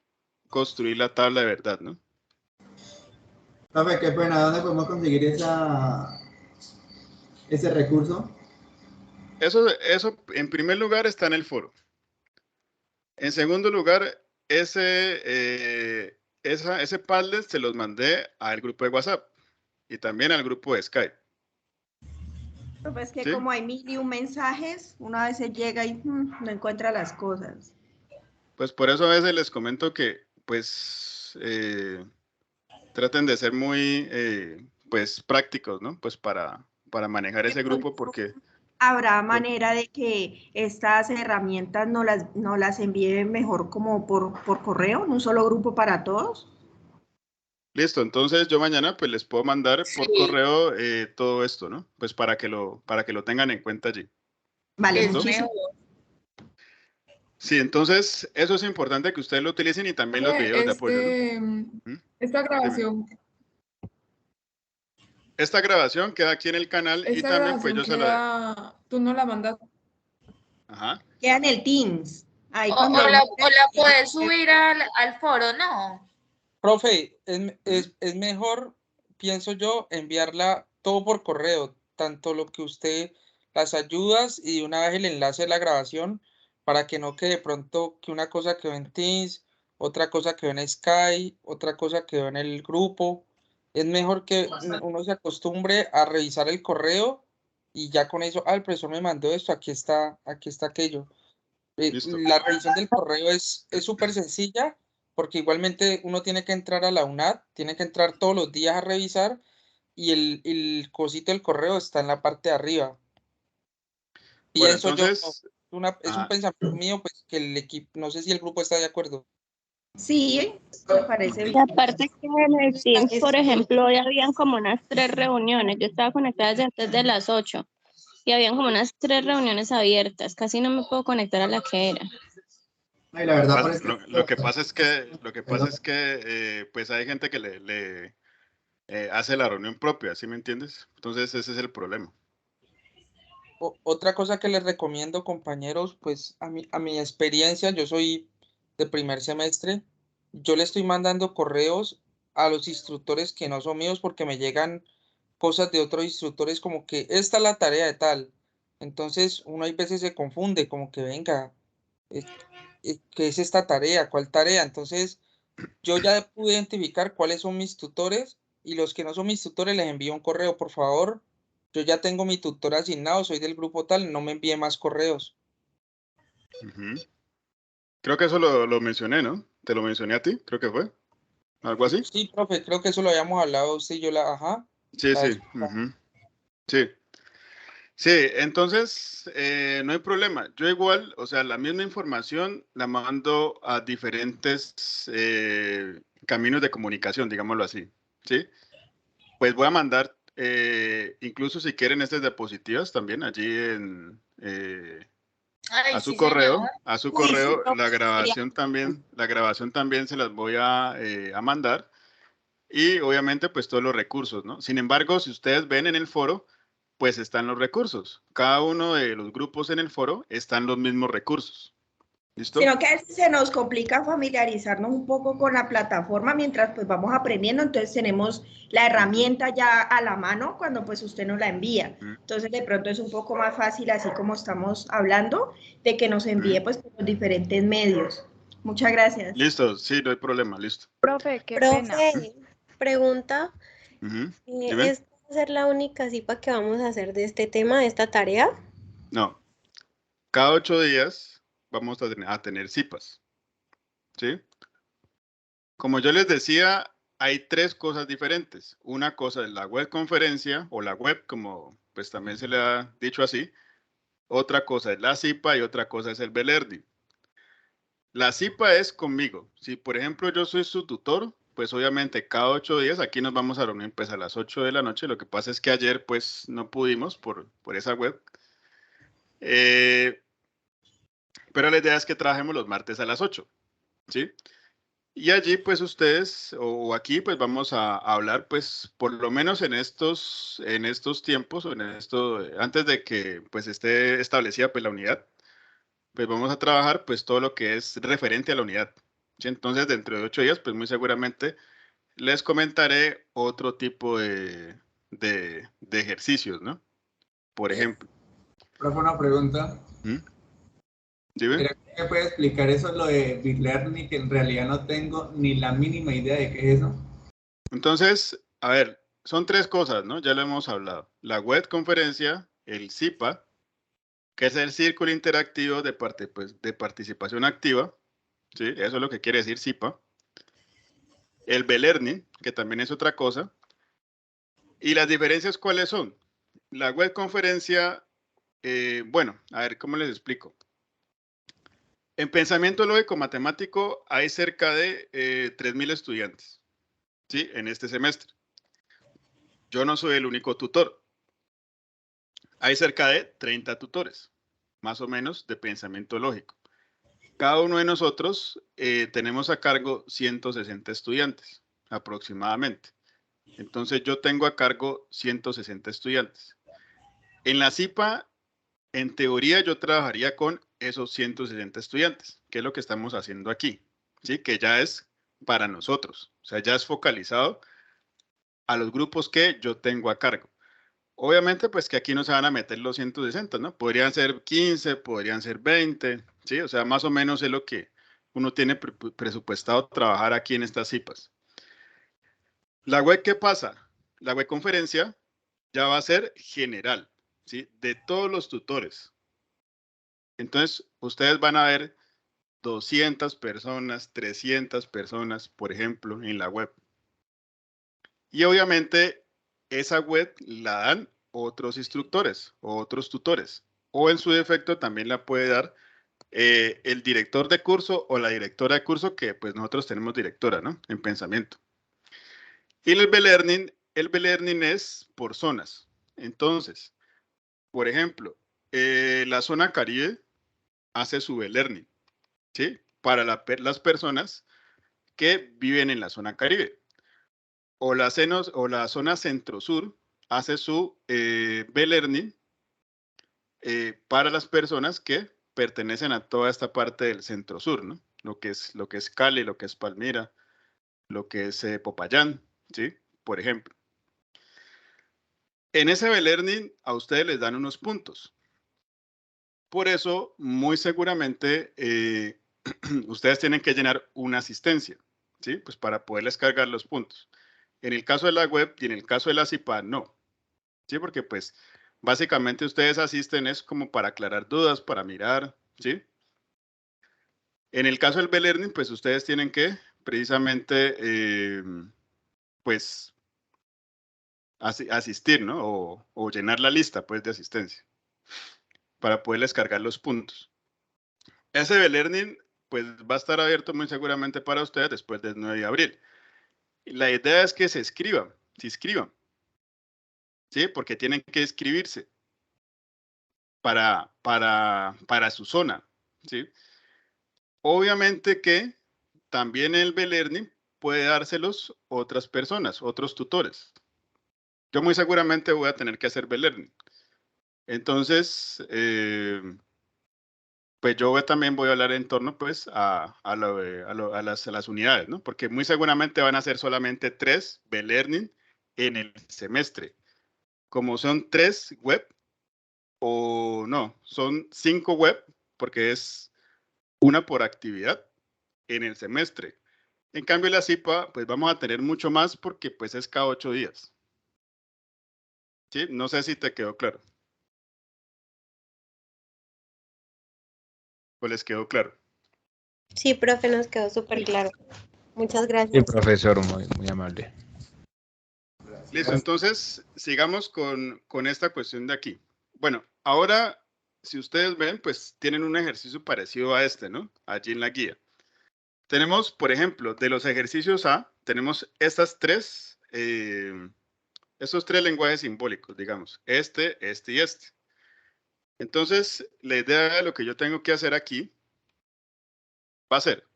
construir la tabla de verdad, ¿no? Profe, qué pena, ¿dónde podemos conseguir ese recurso? Eso en primer lugar está en el foro. En segundo lugar, ese Padlet se los mandé al grupo de WhatsApp y también al grupo de Skype. Pues que ¿Sí? como hay 1001 mensajes, uno a veces llega y no encuentra las cosas. Pues por eso a veces les comento que, pues, traten de ser muy, pues, prácticos, ¿no? Pues para manejar ese grupo porque... ¿Habrá manera de que estas herramientas no las envíen mejor como por correo, en un solo grupo para todos? Listo, entonces yo mañana pues les puedo mandar por correo todo esto, ¿no? Pues para que lo tengan en cuenta allí. Vale, ¿Listo? muchísimo. Sí, entonces eso es importante que ustedes lo utilicen y también los videos de apoyo, ¿no? Esta Dime. grabación, Esta grabación queda aquí en el canal y esta también pues grabación yo se la... queda, tú no la mandas. Ajá. Queda en el Teams. Ahí O cuando la puedes subir al foro, ¿no? Profe, es mejor, pienso yo, enviarla todo por correo, tanto lo que usted, las ayudas y de una vez el enlace de la grabación, para que no quede de pronto que una cosa quedó en Teams, otra cosa quedó en Skype, otra cosa quedó en el grupo. Es mejor que uno se acostumbre a revisar el correo y ya con eso, el profesor me mandó esto, aquí está aquello. Listo. La revisión del correo es súper sencilla porque igualmente uno tiene que entrar a la UNAD, tiene que entrar todos los días a revisar y el cosito del correo está en la parte de arriba. Bueno, Pienso yo, entonces... es un pensamiento mío, pues que el equipo, no sé si el grupo está de acuerdo. Sí, me parece Y bien. aparte que en el Teams, por ejemplo, hoy habían como unas 3 reuniones. Yo estaba conectada desde antes de las 8 y habían como unas 3 reuniones abiertas. Casi no me puedo conectar a la que era. Ay, la verdad, por eso... Lo que pasa es que pues hay gente que le hace la reunión propia, ¿sí me entiendes? Entonces ese es el problema. Otra cosa que les recomiendo, compañeros, pues a mi experiencia, yo soy de primer semestre, yo le estoy mandando correos a los instructores que no son míos porque me llegan cosas de otros instructores como que esta es la tarea de tal. Entonces uno hay veces se confunde, como que venga, ¿qué es esta tarea? ¿Cuál tarea? Entonces yo ya pude identificar cuáles son mis tutores y los que no son mis tutores les envío un correo, por favor. Yo ya tengo mi tutor asignado, soy del grupo tal, no me envíe más correos. Creo que eso lo mencioné, ¿no? Te lo mencioné a ti, creo que fue. ¿Algo así? Sí, profe, creo que eso lo habíamos hablado usted y yo, ajá. Sí, sí. Sí. Sí, entonces no hay problema. Yo igual, o sea, la misma información la mando a diferentes caminos de comunicación, digámoslo así. ¿Sí? Pues voy a mandar, incluso si quieren estas diapositivas también allí en... Ay, a su sí, correo, señor. la grabación también se las voy a mandar y obviamente pues todos los recursos, ¿no? Sin embargo, si ustedes ven en el foro, pues están los recursos. Cada uno de los grupos en el foro están los mismos recursos. ¿Listo? Sino que a veces se nos complica familiarizarnos un poco con la plataforma mientras pues vamos aprendiendo, entonces tenemos la herramienta ya a la mano cuando pues usted nos la envía. Entonces de pronto es un poco más fácil, así como estamos hablando, de que nos envíe pues por los diferentes medios. Muchas gracias. Listo, sí, no hay problema, listo. Profe, qué pena. Pregunta, Dime. ¿esta va a ser la única CIPA que vamos a hacer de este tema, de esta tarea? No, cada 8 días vamos a tener CIPAs, ¿sí? Como yo les decía, hay 3 cosas diferentes. Una cosa es la web conferencia o la web, como pues también se le ha dicho así. Otra cosa es la CIPA y otra cosa es el Belerdi. La CIPA es conmigo. Si, por ejemplo, yo soy su tutor, pues obviamente cada 8 días aquí nos vamos a reunir pues a las 8 de la noche. Lo que pasa es que ayer pues no pudimos por esa web. Pero la idea es que trabajemos los martes a las 8, ¿sí? Y allí pues ustedes o aquí pues vamos a hablar pues por lo menos en estos tiempos o antes de que pues esté establecida pues la unidad, pues vamos a trabajar pues todo lo que es referente a la unidad. ¿Sí? Entonces dentro de 8 días pues muy seguramente les comentaré otro tipo de ejercicios, ¿no? Por ejemplo. Profe, una pregunta. Dime. ¿Será que me puede explicar eso, lo de BitLearning, que en realidad no tengo ni la mínima idea de qué es eso? Entonces, a ver, son 3 cosas, ¿no? Ya lo hemos hablado. La web conferencia, el CIPA, que es el Círculo Interactivo de Participación Activa, ¿sí? Eso es lo que quiere decir CIPA. El Belearning, que también es otra cosa. ¿Y las diferencias cuáles son? La web conferencia, bueno, a ver, ¿cómo les explico? En pensamiento lógico matemático hay cerca de 3.000 estudiantes, ¿sí? En este semestre. Yo no soy el único tutor. Hay cerca de 30 tutores, más o menos, de pensamiento lógico. cada uno de nosotros tenemos a cargo 160 estudiantes aproximadamente. Entonces yo tengo a cargo 160 estudiantes. En la CIPA, en teoría, yo trabajaría con esos 160 estudiantes, que es lo que estamos haciendo aquí, ¿sí? Que ya es para nosotros, o sea, ya es focalizado a los grupos que yo tengo a cargo. Obviamente, pues que aquí no se van a meter los 160, ¿no? Podrían ser 15, podrían ser 20, ¿sí? O sea, más o menos es lo que uno tiene presupuestado trabajar aquí en estas CIPAs. La web, ¿qué pasa? La web conferencia ya va a ser general, ¿sí? De todos los tutores. Entonces, ustedes van a ver 200 personas, 300 personas, por ejemplo, en la web. Y obviamente, esa web la dan otros instructores o otros tutores. O en su defecto también la puede dar el director de curso o la directora de curso, que pues nosotros tenemos directora, ¿no? En pensamiento. Y el B-Learning es por zonas. Entonces, por ejemplo, la zona Caribe hace su B-Learning, ¿sí? Para las personas que viven en la zona Caribe. O la zona Centro-Sur hace su B-Learning para las personas que pertenecen a toda esta parte del Centro-Sur, ¿no? Lo que es Cali, lo que es Palmira, lo que es Popayán, ¿sí? Por ejemplo. En ese B-Learning a ustedes les dan unos puntos. Por eso, muy seguramente, ustedes tienen que llenar una asistencia, ¿sí? Pues para poderles cargar los puntos. En el caso de la web y en el caso de la CIPA, no. ¿Sí? Porque pues básicamente ustedes asisten es como para aclarar dudas, para mirar, ¿sí? En el caso del B-Learning, pues ustedes tienen que precisamente, pues, asistir, ¿no? O llenar la lista, pues, de asistencia para poderles cargar los puntos. Ese B-Learning, pues, va a estar abierto muy seguramente para ustedes después del 9 de abril. Y la idea es que se inscriban, ¿sí? Porque tienen que inscribirse para su zona, ¿sí? Obviamente que también el B-Learning puede dárselos otras personas, otros tutores. Yo muy seguramente voy a tener que hacer B-Learning. Entonces, pues yo también voy a hablar en torno pues a las unidades, ¿no? Porque muy seguramente van a ser solamente 3 B-Learning en el semestre. Como son 3 web, o no, son 5 web, porque es una por actividad en el semestre. En cambio, la CIPA, pues vamos a tener mucho más porque pues es cada 8 días. ¿Sí? No sé si te quedó claro. ¿O les quedó claro? Sí, profe, nos quedó súper claro. Muchas Sí, gracias. profesor, muy amable. Listo, entonces sigamos con esta cuestión de aquí. Bueno, ahora, si ustedes ven, pues tienen un ejercicio parecido a este, ¿no? Allí en la guía. Tenemos, por ejemplo, de los ejercicios A, tenemos estos 3 lenguajes simbólicos, digamos, este y este. Entonces, la idea de lo que yo tengo que hacer aquí va a ser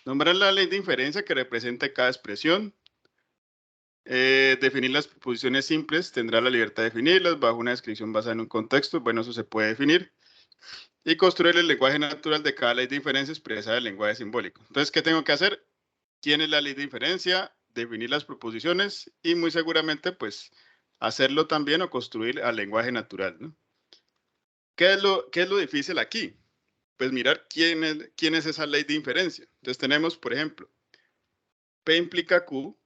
nombrar la ley de inferencia que representa cada expresión, definir las proposiciones simples, tendrá la libertad de definirlas bajo una descripción basada en un contexto, bueno, eso se puede definir, y construir el lenguaje natural de cada ley de inferencia expresada en el lenguaje simbólico. Entonces, ¿qué tengo que hacer? Tiene la ley de inferencia, definir las proposiciones y muy seguramente, pues, hacerlo también o construir al lenguaje natural, ¿no? ¿Qué es lo difícil aquí? Pues mirar quién es esa ley de inferencia. Entonces tenemos, por ejemplo, P implica Q,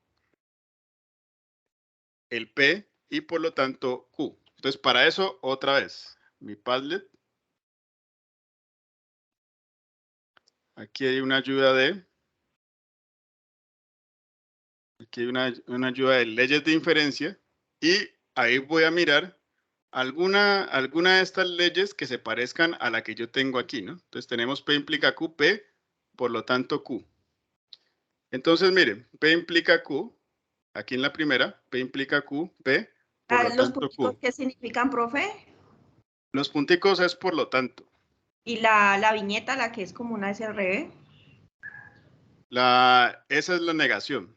el P y por lo tanto Q. Entonces para eso, otra vez, mi Padlet. Aquí hay una ayuda aquí hay una ayuda de leyes de inferencia y ahí voy a mirar alguna de estas leyes que se parezcan a la que yo tengo aquí, ¿no? Entonces tenemos P implica Q, P, por lo tanto Q. Entonces, miren, P implica Q, aquí en la primera, P implica Q, P, por lo ¿Los tanto punticos Q. qué significan, profe? Los punticos es por lo tanto. Y la viñeta, la que es como una SRB. Esa es la negación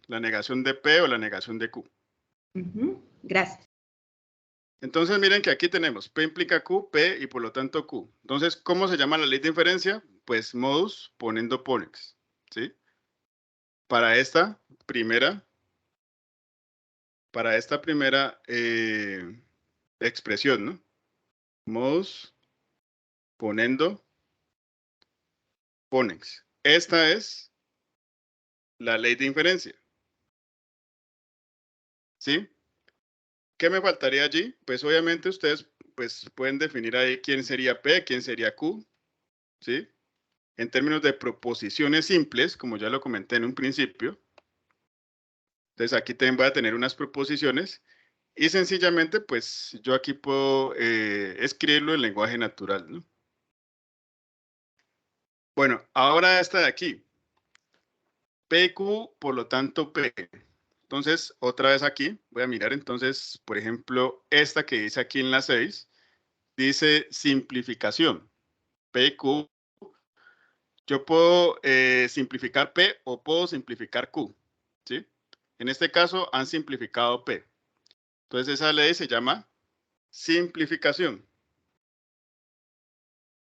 de P o la negación de Q. Gracias. Entonces miren que aquí tenemos P implica Q, P y por lo tanto Q. Entonces, ¿cómo se llama la ley de inferencia? Pues modus ponendo ponex, ¿sí? Para esta primera expresión, ¿no? Modus ponendo ponex. Esta es la ley de inferencia. ¿Sí? ¿Qué me faltaría allí? Pues obviamente ustedes pues, pueden definir ahí quién sería P, quién sería Q, ¿sí? En términos de proposiciones simples, como ya lo comenté en un principio. Entonces aquí también voy a tener unas proposiciones y sencillamente pues yo aquí puedo escribirlo en lenguaje natural, ¿no? Bueno, ahora esta de aquí. PQ, por lo tanto P. Entonces, otra vez aquí, voy a mirar entonces, por ejemplo, esta que dice aquí en la 6, dice simplificación. PQ. Yo puedo simplificar P o puedo simplificar Q, ¿sí? En este caso han simplificado P. Entonces esa ley se llama simplificación.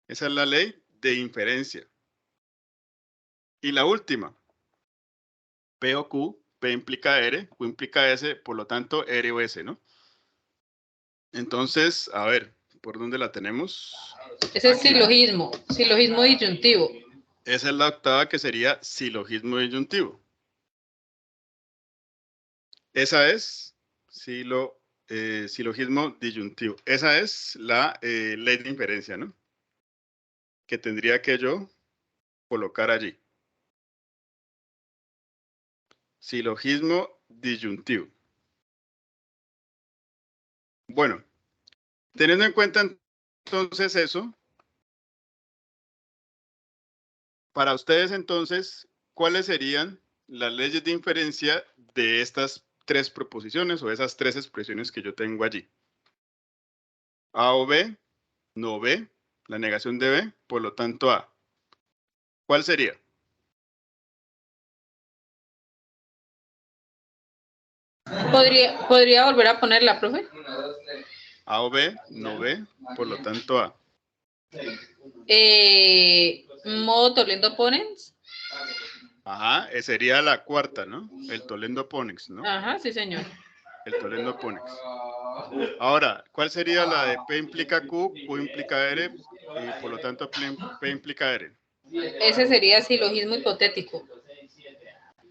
Esa es la ley de inferencia. Y la última, P o Q, P implica R, Q implica S, por lo tanto R o S, ¿no? Entonces, a ver, ¿por dónde la tenemos? Ese es silogismo, silogismo disyuntivo. Esa es la octava que sería silogismo disyuntivo. Esa es silogismo disyuntivo. Esa es la ley de inferencia, ¿no? Que tendría que yo colocar allí. Silogismo disyuntivo. Bueno, teniendo en cuenta entonces eso, para ustedes entonces, ¿cuáles serían las leyes de inferencia de estas tres proposiciones o esas tres expresiones que yo tengo allí? A o B, no B, la negación de B, por lo tanto A. ¿Cuál sería? ¿Podría volver a ponerla, profe? A o B, no B, por lo tanto A. Modo Toledo Ponens. Ajá, sería la cuarta, ¿no? El Toledo Ponex, ¿no? Ajá, sí, señor. El Toledo Ponex. Ahora, ¿cuál sería la de P implica Q, Q implica R y por lo tanto P implica R? Ese sería silogismo hipotético.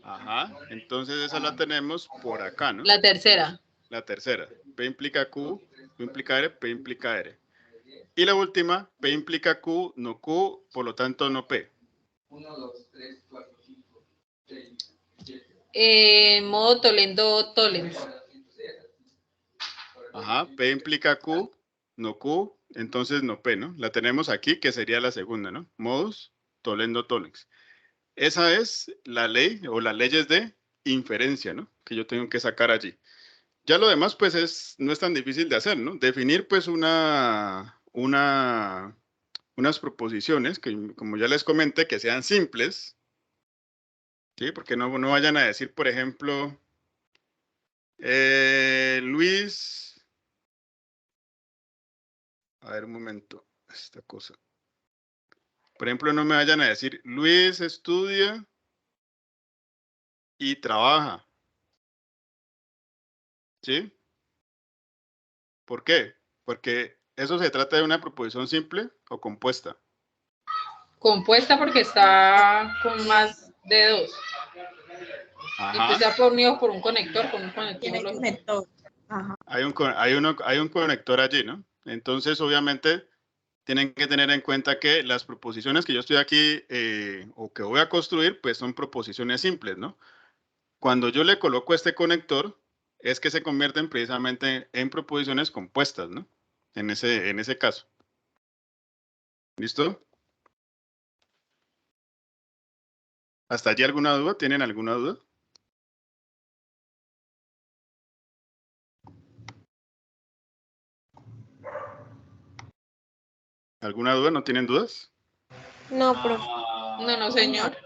Ajá, entonces esa la tenemos por acá, ¿no? La tercera. La tercera. P implica Q, Q implica R, P implica R. Y la última, P implica Q, no Q, por lo tanto no P. 1, 2, 3, 4, 5, 6, 7. Modo Toledo Tollens. Ajá, P implica Q, no Q, entonces no P, ¿no? La tenemos aquí, que sería la segunda, ¿no? Modus Toledo Tollens. Esa es la ley o las leyes de inferencia, ¿no? Que yo tengo que sacar allí. Ya lo demás, pues, no es tan difícil de hacer, ¿no? Definir, pues, unas proposiciones que, como ya les comenté, que sean simples, ¿sí? Porque no vayan a decir, por ejemplo, Luis... A ver, un momento, esta cosa. Por ejemplo, no me vayan a decir, Luis estudia y trabaja, ¿sí? ¿Por qué? Porque eso se trata de una proposición simple o compuesta. Compuesta porque está con más de dos. Ajá. Y pues está unido por un conector, con un conector. Tiene conector. Ajá. Hay un conector allí, ¿no? Entonces, obviamente, tienen que tener en cuenta que las proposiciones que yo estoy aquí o que voy a construir, pues son proposiciones simples, ¿no? Cuando yo le coloco este conector, es que se convierten precisamente en proposiciones compuestas, ¿no? En ese caso. ¿Listo? ¿Hasta allí alguna duda? ¿Tienen alguna duda? ¿Alguna duda? ¿No tienen dudas? No, profe. No, señor.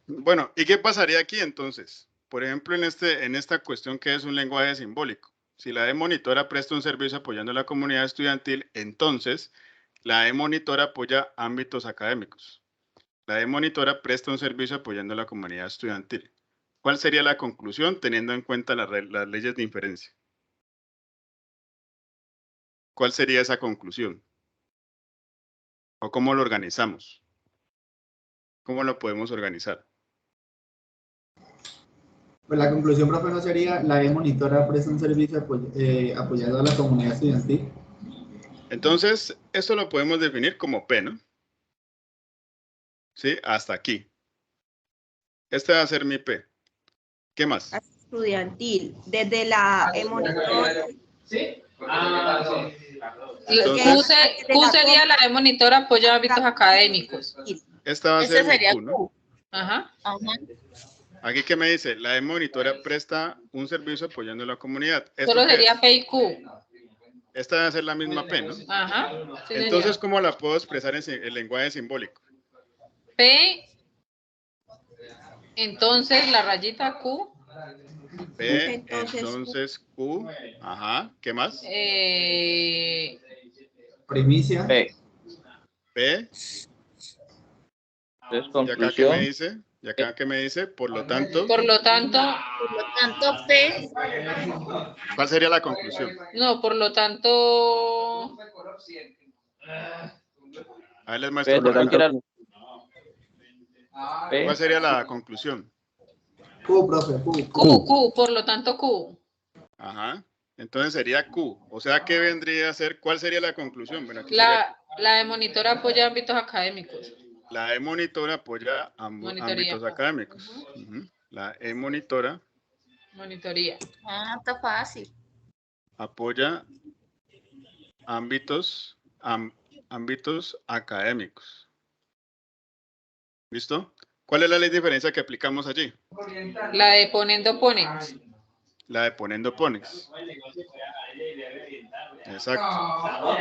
Bueno, ¿y qué pasaría aquí entonces? Por ejemplo, en esta cuestión que es un lenguaje simbólico. Si la E-monitora presta un servicio apoyando a la comunidad estudiantil, entonces la E-monitora apoya ámbitos académicos. La E-monitora presta un servicio apoyando a la comunidad estudiantil. ¿Cuál sería la conclusión teniendo en cuenta las leyes de inferencia? ¿Cuál sería esa conclusión? ¿O cómo lo organizamos? ¿Cómo lo podemos organizar? Pues la conclusión, profe, no sería la E-monitora presta un servicio apoyado a la comunidad estudiantil. Entonces, esto lo podemos definir como P, ¿no? ¿Sí? Hasta aquí. Este va a ser mi P. ¿Qué más? Estudiantil, desde la E-monitora. ¿Sí? Entonces, Q sería la E-monitora apoyo a ámbitos académicos. Esta va a ser mi sería Q, ¿no? Q. Ajá. Aquí, ¿qué me dice? La E-monitora presta un servicio apoyando a la comunidad. ¿Esto Solo qué sería es? P y Q. Esta va a ser la misma P, ¿no? Ajá. Sí, Entonces, señor. ¿cómo la puedo expresar en el lenguaje simbólico? P. Entonces la rayita Q. P, entonces Q. Ajá. ¿Qué más? Primicia. P. P. Entonces, ¿Y acá qué me conclusión. dice? ¿Y acá qué me dice? Por lo tanto, Por lo tanto, P. ¿cuál sería la conclusión? no, por lo tanto, Ahí les muestro Por por lo tanto, acá. P. ¿Cuál sería la conclusión? Q, profe, Q. Q, por lo tanto Q. Ajá. Entonces sería Q. O sea, ¿qué vendría a ser? ¿Cuál sería la conclusión? Bueno, aquí sería La de monitora apoya ámbitos académicos. la E-monitora apoya Monitoría. ámbitos académicos. Ujú. La E-monitora Monitoría. Ah, está fácil. apoya ámbitos académicos. ¿Listo? ¿Cuál es la ley de diferencia que aplicamos allí? La de ponendo ponens. La de ponendo pones. Exacto.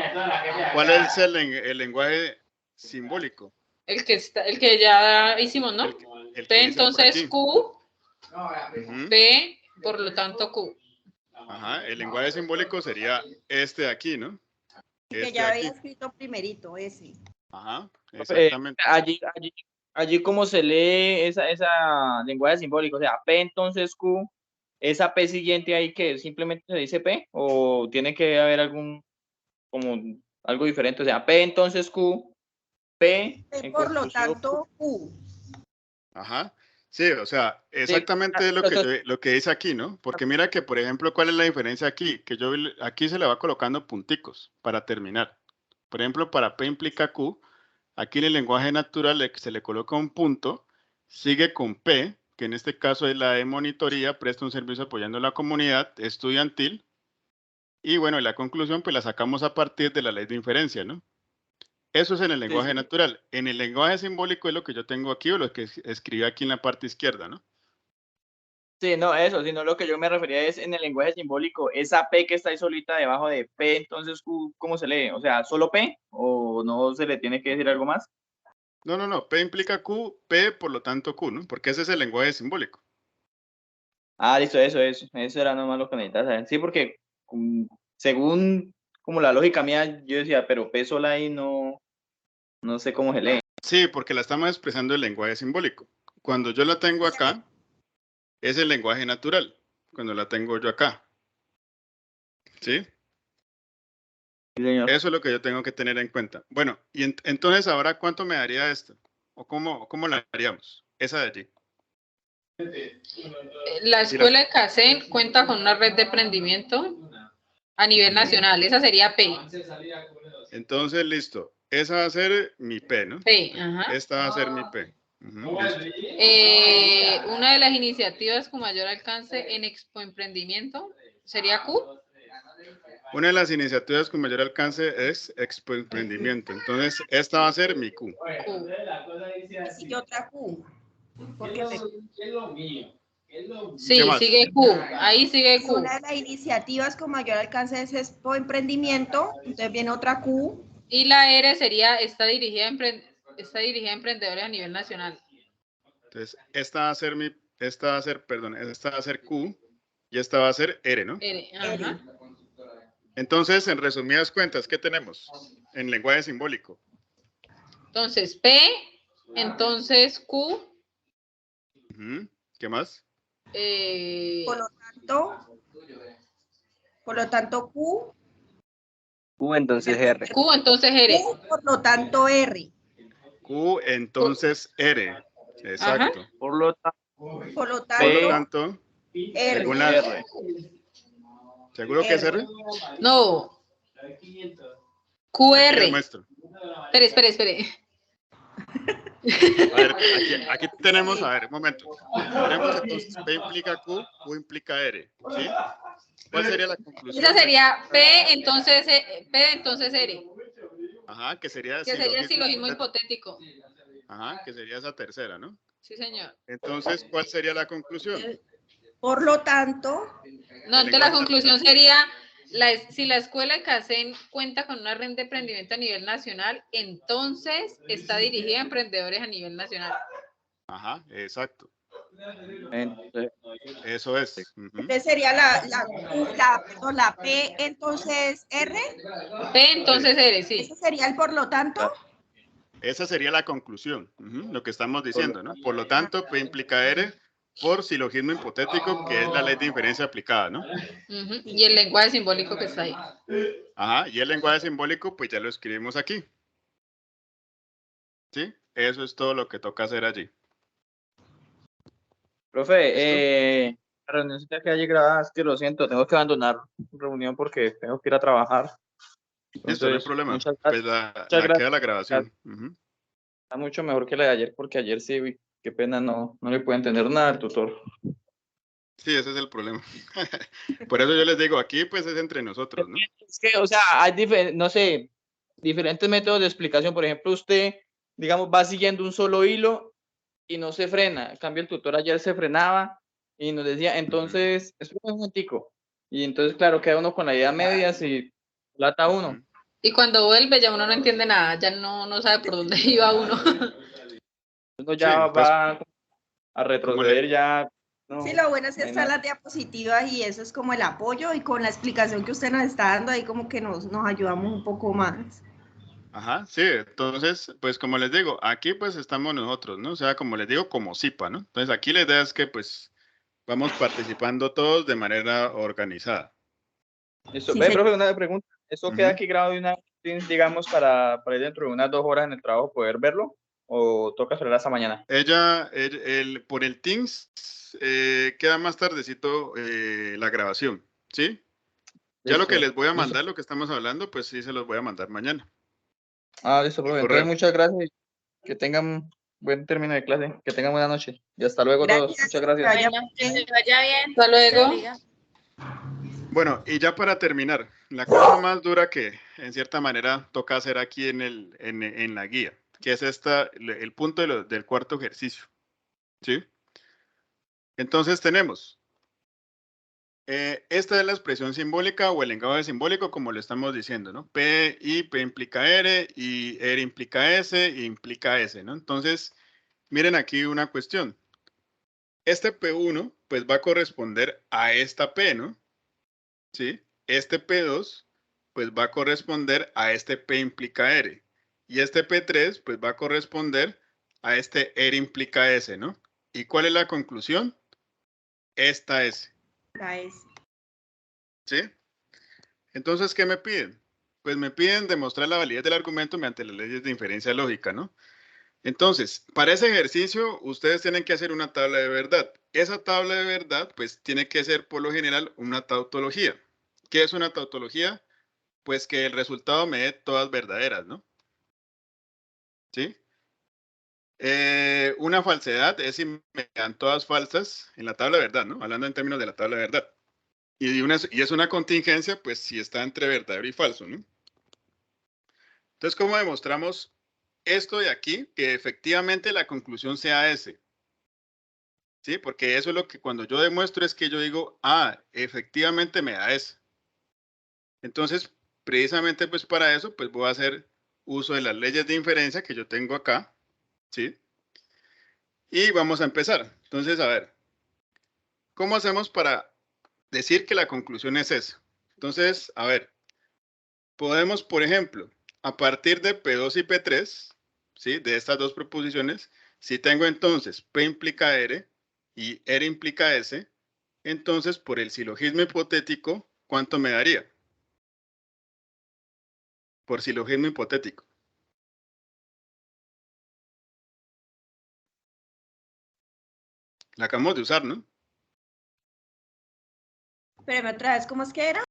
¿Cuál es el lenguaje simbólico? El que ya hicimos, ¿no? El que P, dice por entonces aquí. Q. Ujú. P, por lo tanto Q. Ajá, el lenguaje simbólico sería este de aquí, ¿no? Que ya había escrito primerito, ese. Ajá, exactamente. Allí como se lee esa lenguaje simbólico, o sea, P entonces Q, esa P siguiente ahí que simplemente se dice P, o tiene que haber algo diferente, o sea, P entonces Q, P en Por lo conclusión, tanto, Q. Ajá. Sí, o sea, exactamente lo que dice aquí, ¿no? Porque mira que, por ejemplo, ¿cuál es la diferencia aquí? Que aquí se le va colocando punticos para terminar. Por ejemplo, para P implica Q, aquí en el lenguaje natural se le coloca un punto, sigue con P, que en este caso es la E-monitoría, presta un servicio apoyando a la comunidad estudiantil, y bueno, la conclusión pues la sacamos a partir de la ley de inferencia, ¿no? Eso es en el lenguaje natural. En el lenguaje simbólico es lo que yo tengo aquí o lo que escribí aquí en la parte izquierda, ¿no? Sí, no, eso, sino lo que yo me refería es en el lenguaje simbólico, esa P que está ahí solita debajo de P, entonces Q, ¿cómo se lee? O sea, ¿solo P? ¿O no se le tiene que decir algo más? No. P implica Q, P por lo tanto Q, ¿no? Porque ese es el lenguaje simbólico. Ah, listo, eso era nomás lo que necesitaba saber. Sí, porque según como la lógica mía, yo decía, pero P sola ahí no sé cómo se lee. Sí, porque la estamos expresando en lenguaje simbólico. Cuando yo la tengo acá, es el lenguaje natural. Cuando la tengo yo acá. ¿Sí? Sí, señor. Eso es lo que yo tengo que tener en cuenta. Bueno, y entonces ahora, ¿cuánto me daría esto? ¿O cómo la haríamos? Esa de allí. La escuela de CACEN cuenta con una red de emprendimiento a nivel nacional. Esa sería P. Entonces, listo. Esa va a ser mi P, ¿no? P, ajá. Esta va a ser mi P. Listo. Una de las iniciativas con mayor alcance en Expo Emprendimiento sería Q. Una de las iniciativas con mayor alcance es Expo Emprendimiento. Entonces, esta va a ser mi Q. Sigue otra Q. Porque Sí, sigue Q. Ahí sigue Q. Una de las iniciativas con mayor alcance es Expo Emprendimiento. Entonces viene otra Q. Y la R sería, está dirigida a emprendedores a nivel nacional. Entonces, esta va a ser Q y esta va a ser R, ¿no? R, ajá. Entonces, en resumidas cuentas, ¿qué tenemos en lenguaje simbólico? Entonces, P, entonces Q. ¿Qué más? Por lo tanto, Q. Q, entonces R. Q, entonces R. Q, por lo tanto, R. Q, entonces R. Exacto. Ajá. Por lo tanto, R. Según la... R. ¿Seguro que es R? No. QR. Espere. A ver, aquí tenemos, a ver, un momento. Tenemos entonces P implica Q, Q implica R, ¿sí? ¿Cuál sería la conclusión? Esa sería P, entonces R. Ajá, que sería silogismo hipotético. Ajá, que sería esa tercera, ¿no? Sí, señor. Entonces, ¿cuál sería la conclusión? Por lo tanto... No, entonces la conclusión sería, si la escuela de CACEN cuenta con una red de emprendimiento a nivel nacional, entonces está dirigida a emprendedores a nivel nacional. Ajá, exacto. Entonces, eso es. Entonces sería la P, entonces R. P, entonces R, sí. ¿Eso sería el por lo tanto? Esa sería la conclusión, lo que estamos diciendo, ¿no? Por lo tanto, P implica R por silogismo hipotético, que es la ley de inferencia aplicada, ¿no? Y el lenguaje simbólico que está ahí. Ajá, y el lenguaje simbólico, pues ya lo escribimos aquí. ¿Sí? Eso es todo lo que toca hacer allí. Profe, la reunión que hay grabada, es que lo siento, tengo que abandonar reunión porque tengo que ir a trabajar. Listo, no hay problema. Muchas pues gracias. queda la grabación. Está mucho mejor que la de ayer, porque ayer sí, qué pena, no le puedo entender nada al tutor. Sí, ese es el problema. Por eso yo les digo, aquí pues es entre nosotros, ¿no? Es que, o sea, hay diferentes métodos de explicación. Por ejemplo, usted, digamos, va siguiendo un solo hilo y no se frena. En cambio, el tutor ayer se frenaba y nos decía, entonces, es un momentico. Y entonces, claro, queda uno con la idea medias y plata uno. Y cuando vuelve ya uno no entiende nada, ya no sabe por dónde iba uno. Uno ya va a retroceder ya. No, sí, lo bueno es que están las diapositivas y eso es como el apoyo, y con la explicación que usted nos está dando ahí como que nos ayudamos un poco más. Ajá, sí, entonces, pues como les digo, aquí pues estamos nosotros, ¿no? O sea, como les digo, como CIPA, ¿no? Entonces aquí la idea es que pues vamos participando todos de manera organizada. Eso, sí, profe, una pregunta. ¿Eso queda aquí grabado de una, digamos, para ir dentro de unas 2 horas en el trabajo poder verlo? ¿O toca esperar hasta mañana? Por el Teams queda más tardecito la grabación, ¿sí? Ya lo que les voy a mandar, lo que estamos hablando, pues sí se los voy a mandar mañana. Ah, listo, profe. Entonces, muchas gracias. Que tengan buen término de clase. Que tengan buena noche. Y hasta luego todos. Muchas gracias. Bueno, que se vaya bien. Hasta luego. Bueno, y ya para terminar, la cosa más dura que en cierta manera toca hacer aquí en la guía, que es el punto del cuarto ejercicio, ¿sí? Entonces tenemos, esta es la expresión simbólica o el lenguaje simbólico, como le estamos diciendo, ¿no? P implica R, y R implica S, y implica S, ¿no? Entonces, miren aquí una cuestión. Este P1, pues va a corresponder a esta P, ¿no? ¿Sí? Este P2, pues va a corresponder a este P implica R. Y este P3, pues va a corresponder a este R implica S, ¿no? ¿Y cuál es la conclusión? Esta S. La S. ¿Sí? Entonces, ¿qué me piden? Pues me piden demostrar la validez del argumento mediante las leyes de inferencia lógica, ¿no? Entonces, para ese ejercicio, ustedes tienen que hacer una tabla de verdad. Esa tabla de verdad, pues, tiene que ser, por lo general, una tautología. ¿Qué es una tautología? Pues que el resultado me dé todas verdaderas, ¿no? ¿Sí? Una falsedad es si me dan todas falsas en la tabla de verdad, ¿no? Hablando en términos de la tabla de verdad. Y es una contingencia, pues, si está entre verdadero y falso, ¿no? Entonces, ¿cómo demostramos esto de aquí? Que efectivamente la conclusión sea S. ¿Sí? Porque eso es lo que cuando yo demuestro es que yo digo, efectivamente me da S. Entonces, precisamente pues para eso, pues voy a hacer uso de las leyes de inferencia que yo tengo acá, ¿sí? Y vamos a empezar. Entonces, a ver, ¿cómo hacemos para decir que la conclusión es esa? Entonces, a ver, podemos, por ejemplo, a partir de P2 y P3, ¿sí? De estas dos proposiciones, si tengo entonces P implica R y R implica S, entonces por el silogismo hipotético, ¿cuánto me daría? Por silogismo hipotético. La acabamos de usar, ¿no? Pero otra vez, ¿cómo es que era?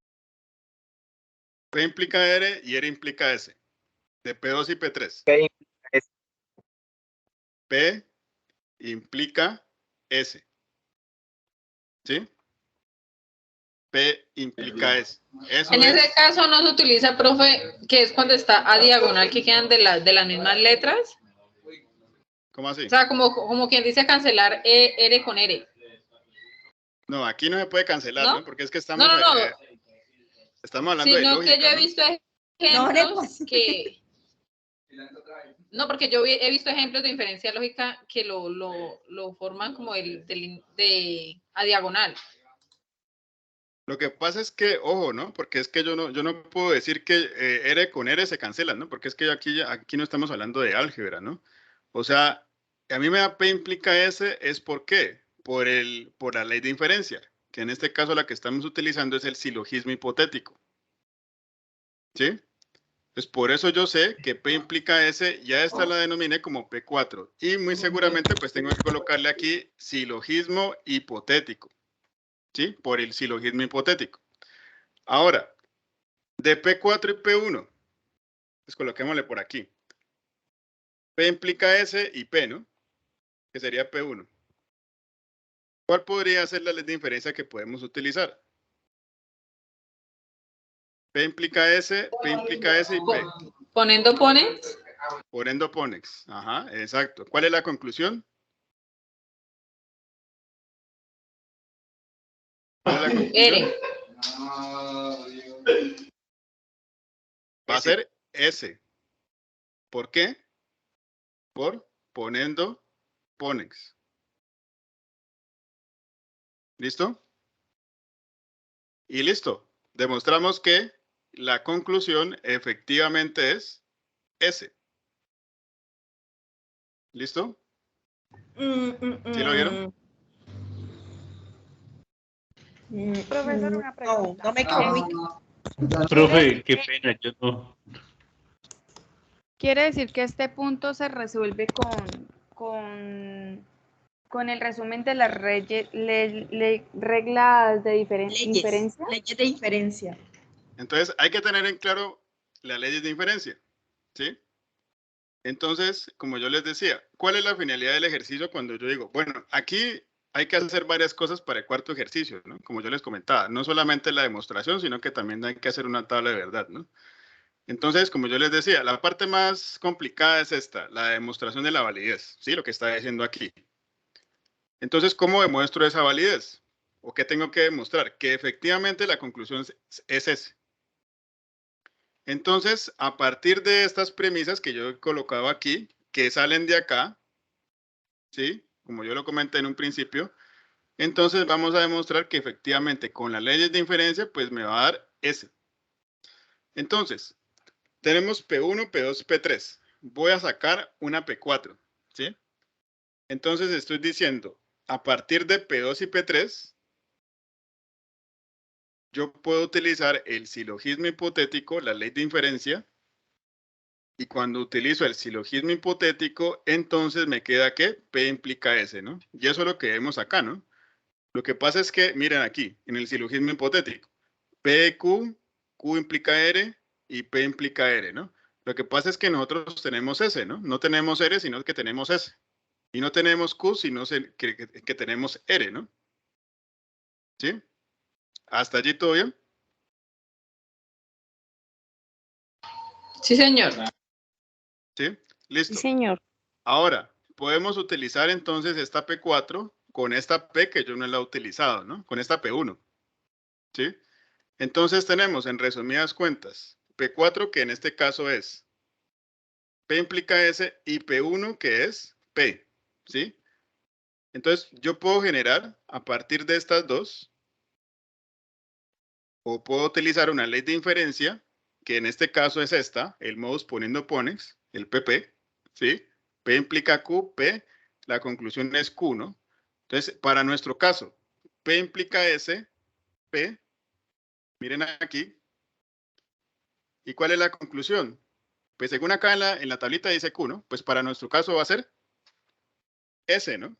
P implica R y R implica S. De P2 y P3. P implica S. ¿Sí? P implica S. Eso En es. ese caso no se utiliza, profe, que es cuando está a diagonal que quedan de las mismas letras. ¿Cómo así? O sea, como quien dice cancelar R con R. No, aquí no se puede cancelar, ¿no? Porque es que estamos, No. estamos hablando de Sino lógica, que yo he ¿no? visto ejemplos que... No, porque yo he visto ejemplos de inferencia lógica que lo forman como a diagonal. Lo que pasa es que, ojo, ¿no? Porque es que yo no puedo decir que R con R se cancelan, ¿no? Porque es que aquí no estamos hablando de álgebra, ¿no? O sea, a mí me da P implica S, ¿es por qué? Por la ley de inferencia, que en este caso la que estamos utilizando es el silogismo hipotético. ¿Sí? Pues por eso yo sé que P implica S, ya esta la denominé como P4. Y muy seguramente pues tengo que colocarle aquí silogismo hipotético. ¿Sí? Por el silogismo hipotético. Ahora, de P4 y P1, pues coloquémosle por aquí. P implica S y P, ¿no? Que sería P1. ¿Cuál podría ser la ley de inferencia que podemos utilizar? P implica S y P. Poniendo ponex. Poniendo ponex. Ajá, exacto. ¿Cuál es la conclusión? ¿Cuál es la conclusión? R. Va a ser S. ¿Por qué? Por poniendo ponex. ¿Listo? Y listo. Demostramos que la conclusión efectivamente es S. ¿Listo? ¿Sí lo vieron? Profesor, una pregunta. No me quedó muy claro. Profe, qué pena, yo no. Quiere decir que este punto se resuelve con el resumen de las reglas de inferencia. Leyes de inferencia. Entonces, hay que tener en claro las leyes de inferencia, ¿sí? Entonces, como yo les decía, ¿cuál es la finalidad del ejercicio cuando yo digo, bueno, aquí hay que hacer varias cosas para el cuarto ejercicio, ¿no? Como yo les comentaba, no solamente la demostración, sino que también hay que hacer una tabla de verdad, ¿no? Entonces, como yo les decía, la parte más complicada es esta, la demostración de la validez, ¿sí? Lo que está diciendo aquí. Entonces, ¿cómo demuestro esa validez? ¿O qué tengo que demostrar? Que efectivamente la conclusión es esa. Entonces, a partir de estas premisas que yo he colocado aquí, que salen de acá, ¿sí? Como yo lo comenté en un principio, entonces vamos a demostrar que efectivamente con las leyes de inferencia, pues me va a dar S. Entonces, tenemos P1, P2, P3. Voy a sacar una P4, ¿sí? Entonces estoy diciendo, a partir de P2 y P3, yo puedo utilizar el silogismo hipotético, la ley de inferencia, y cuando utilizo el silogismo hipotético, entonces me queda que P implica S, ¿no? Y eso es lo que vemos acá, ¿no? Lo que pasa es que, miren aquí, en el silogismo hipotético, P, Q implica R y P implica R, ¿no? Lo que pasa es que nosotros tenemos S, ¿no? No tenemos R, sino que tenemos S. Y no tenemos Q, sino que tenemos R, ¿no? ¿Sí? ¿Hasta allí todo bien? Sí, señor. ¿Sí? Listo. Sí, señor. Ahora, podemos utilizar entonces esta P4 con esta P que yo no la he utilizado, ¿no? Con esta P1. ¿Sí? Entonces tenemos, en resumidas cuentas, P4 que en este caso es P implica S y P1 que es P, ¿sí? Entonces, yo puedo generar a partir de estas dos, o puedo utilizar una ley de inferencia, que en este caso es esta, el modus poniendo ponex, el PP, ¿sí? P implica Q, P, la conclusión es Q, ¿no? Entonces, para nuestro caso, P implica S, P, miren aquí. ¿Y cuál es la conclusión? Pues según acá en la tablita dice Q, ¿no? Pues para nuestro caso va a ser S, ¿no?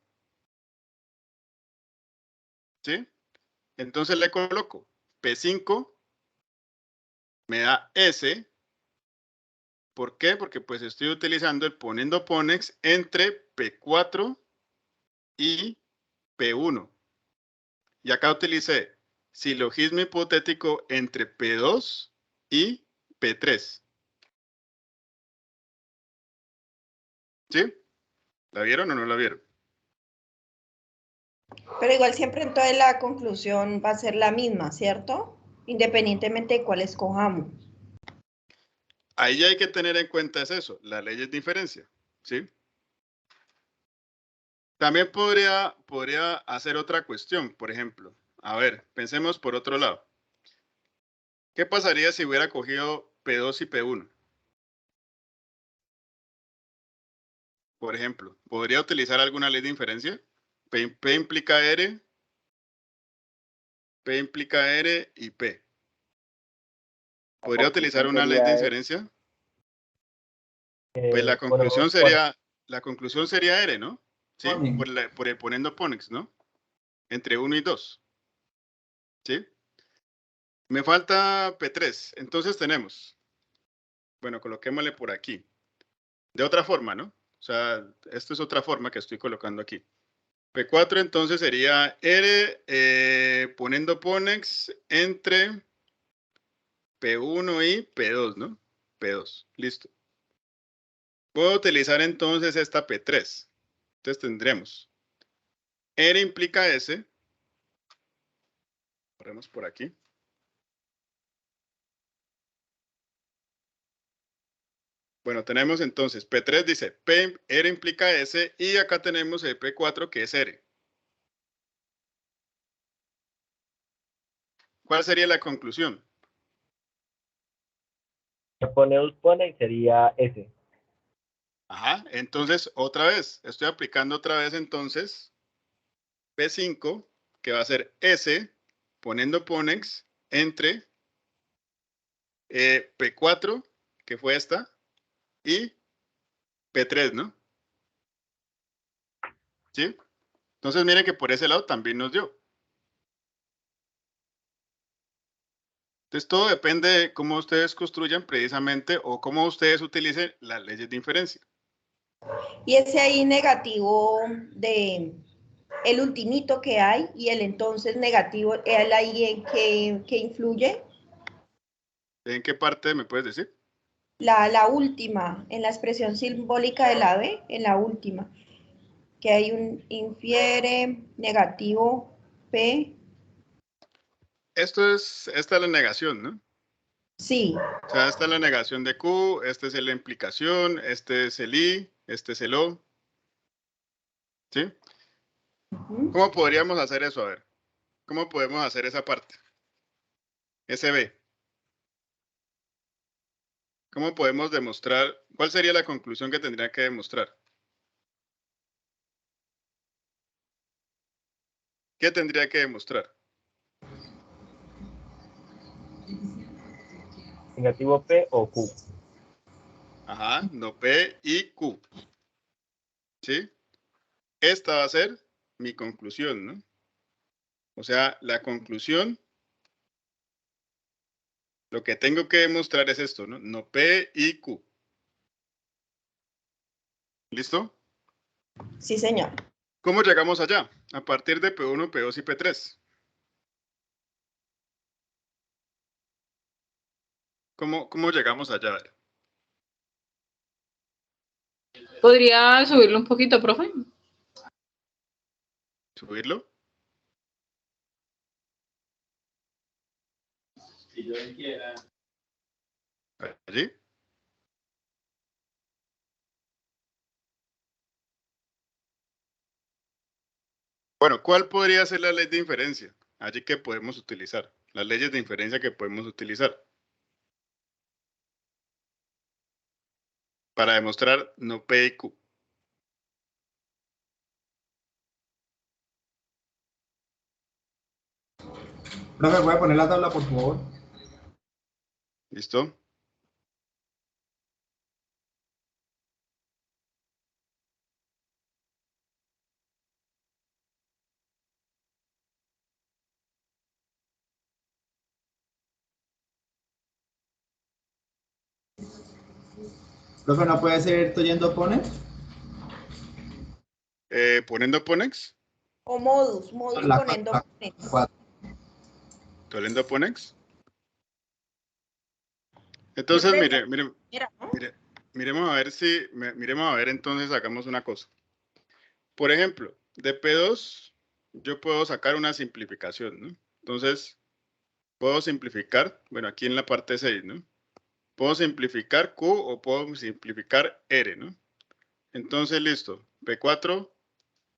¿Sí? Entonces le coloco P5 me da S. ¿Por qué? Porque pues estoy utilizando el poniendo ponex entre P4 y P1. Y acá utilicé silogismo hipotético entre P2 y P3. ¿Sí? ¿La vieron o no la vieron? Pero igual siempre entonces la conclusión va a ser la misma, ¿cierto? Independientemente de cuál escojamos. Ahí hay que tener en cuenta es eso, las leyes de inferencia, ¿sí? También podría hacer otra cuestión, por ejemplo. A ver, pensemos por otro lado. ¿Qué pasaría si hubiera cogido P2 y P1? Por ejemplo, ¿podría utilizar alguna ley de inferencia? P implica R, P implica R y P. ¿Podría utilizar una ley de inferencia? Pues la conclusión sería R, ¿no? Sí, por el poniendo ponex, ¿no? Entre 1 y 2. ¿Sí? Me falta P3. Entonces tenemos, bueno, coloquémosle por aquí. De otra forma, ¿no? O sea, esto es otra forma que estoy colocando aquí. P4 entonces sería R poniendo ponex entre P1 y P2, ¿no? P2, listo. Puedo utilizar entonces esta P3. Entonces tendremos R implica S. Corremos por aquí. Bueno, tenemos entonces P3 dice P, R implica S y acá tenemos el P4 que es R. ¿Cuál sería la conclusión? Ponemos ponex sería S. Ajá, entonces otra vez, estoy aplicando otra vez entonces P5 que va a ser S poniendo ponex entre P4 que fue esta y P3, ¿no? ¿Sí? Entonces miren que por ese lado también nos dio. Entonces todo depende de cómo ustedes construyan precisamente o cómo ustedes utilicen las leyes de inferencia. Y ese ahí negativo de el ultimito que hay y el entonces negativo, ¿el ahí en qué influye? ¿En qué parte me puedes decir? La última, en la expresión simbólica de la B, en la última, que hay un infiere negativo P. Esta es la negación, ¿no? Sí. O sea, esta es la negación de Q, esta es la implicación, este es el I, este es el O. ¿Sí? ¿Cómo podríamos hacer eso? A ver, ¿cómo podemos hacer esa parte? SB. ¿Cómo podemos demostrar? ¿Cuál sería la conclusión que tendría que demostrar? ¿Qué tendría que demostrar? Negativo P o Q. Ajá, no P y Q. ¿Sí? Esta va a ser mi conclusión, ¿no? O sea, la conclusión, lo que tengo que demostrar es esto, ¿no? No P y Q. ¿Listo? Sí, señor. ¿Cómo llegamos allá? A partir de P1, P2 y P3. ¿Cómo llegamos allá? A ver. ¿Podría subirlo un poquito, profe? ¿Subirlo? Si yo quiera. ¿Allí? Bueno, ¿cuál podría ser la ley de inferencia? Allí que podemos utilizar. Las leyes de inferencia que podemos utilizar. Para demostrar no P y Q. Profe, ¿puede poner la tabla, por favor? ¿Listo? Profe, ¿no puede ser Toyendo Pone? Poniendo Ponex. O modus La poniendo cuatro, ponens. 4. Tolendo Ponex. Entonces, creería mire, Mira, ¿no? miremos a ver miremos a ver entonces, hagamos una cosa. Por ejemplo, de P2 yo puedo sacar una simplificación, ¿no? Entonces, puedo simplificar, bueno, aquí en la parte 6, ¿no? Puedo simplificar Q o puedo simplificar R, ¿no? Entonces, listo. P4,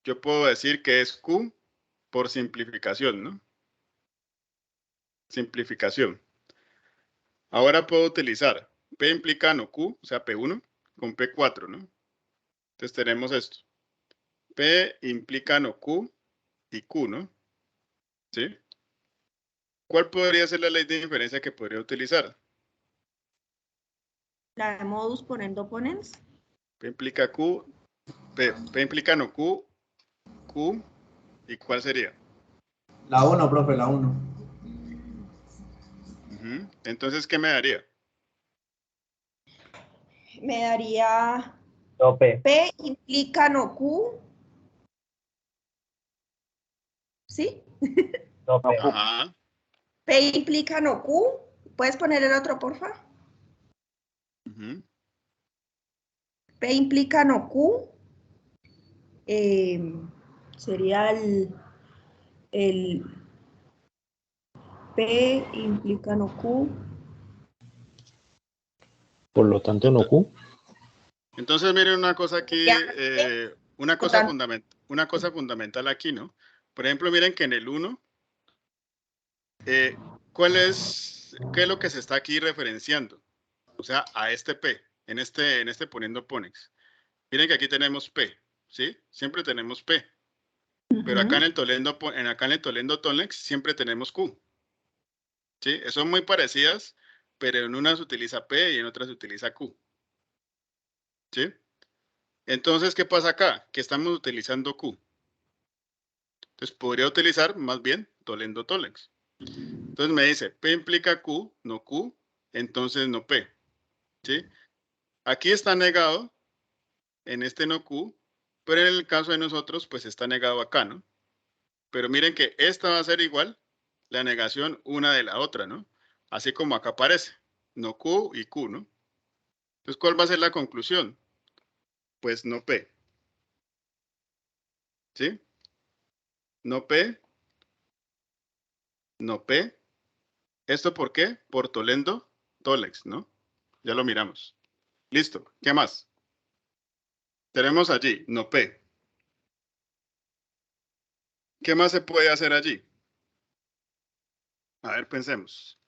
yo puedo decir que es Q por simplificación, ¿no? Simplificación. Ahora puedo utilizar P implica no Q, o sea, P1, con P4, ¿no? Entonces tenemos esto. P implica no Q y Q, ¿no? ¿Sí? ¿Cuál podría ser la ley de inferencia que podría utilizar? La de modus poniendo ponens. P implica Q, P implica no Q, Q, ¿y cuál sería? La 1, profe, la 1. Entonces, ¿qué me daría? Me daría No, P. P implica no Q. ¿Sí? No, P. Ajá. P implica no Q. ¿Puedes poner el otro, porfa? P implica no Q. Sería el P implica no Q. Por lo tanto, no Q. Entonces, miren una cosa aquí, una cosa fundamental aquí, ¿no? Por ejemplo, miren que en el 1, ¿qué es lo que se está aquí referenciando? O sea, a este P, en este poniendo Ponex. Miren que aquí tenemos P, ¿sí? Siempre tenemos P. Pero acá en el Tolendo Tonex siempre tenemos Q. ¿Sí? Son muy parecidas, pero en una se utiliza P y en otra se utiliza Q. ¿Sí? Entonces, ¿qué pasa acá? Que estamos utilizando Q. Entonces, podría utilizar más bien Tolendo Tolex. Entonces me dice, P implica Q, no Q, entonces no P. ¿Sí? Aquí está negado, en este no Q, pero en el caso de nosotros, pues está negado acá, ¿no? Pero miren que esta va a ser igual la negación una de la otra, ¿no? Así como acá aparece, no Q y Q, ¿no? Entonces, ¿cuál va a ser la conclusión? Pues no P. ¿Sí? No P. No P. ¿Esto por qué? Por Tolendo Tolex, ¿no? Ya lo miramos. Listo. ¿Qué más? Tenemos allí, no P. ¿Qué más se puede hacer allí? A ver, pensemos.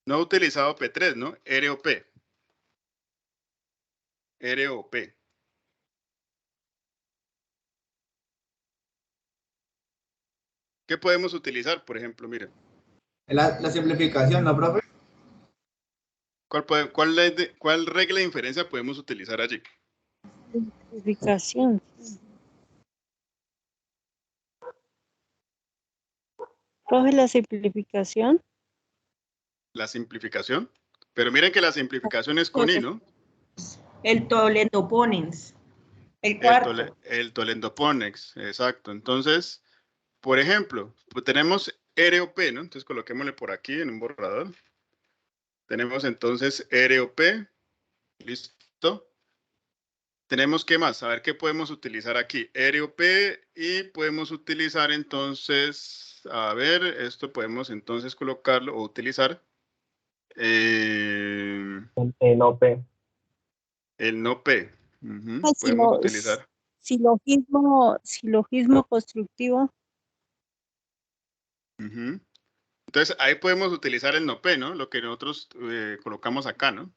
No he utilizado P3, ¿no? R o P. R o P. ¿Qué podemos utilizar, por ejemplo? Miren. La simplificación, ¿no, profe? ¿Cuál regla de inferencia podemos utilizar allí? Simplificación. Profe, la simplificación. La simplificación. Pero miren que la simplificación es con I, ¿no? El Tolendo ponens. El cuarto. El Tolendo Ponex, exacto. Entonces, por ejemplo, pues tenemos R o P, ¿no? Entonces coloquémosle por aquí en un borrador. Tenemos entonces R o P. Listo. Tenemos ¿qué más? A ver qué podemos utilizar aquí. R o P y podemos utilizar entonces, a ver, esto podemos entonces colocarlo o utilizar. No P. El no P. Pues Podemos utilizar. silogismo constructivo. Ujú. Entonces, ahí podemos utilizar el no P, ¿no? Lo que nosotros colocamos acá, ¿no?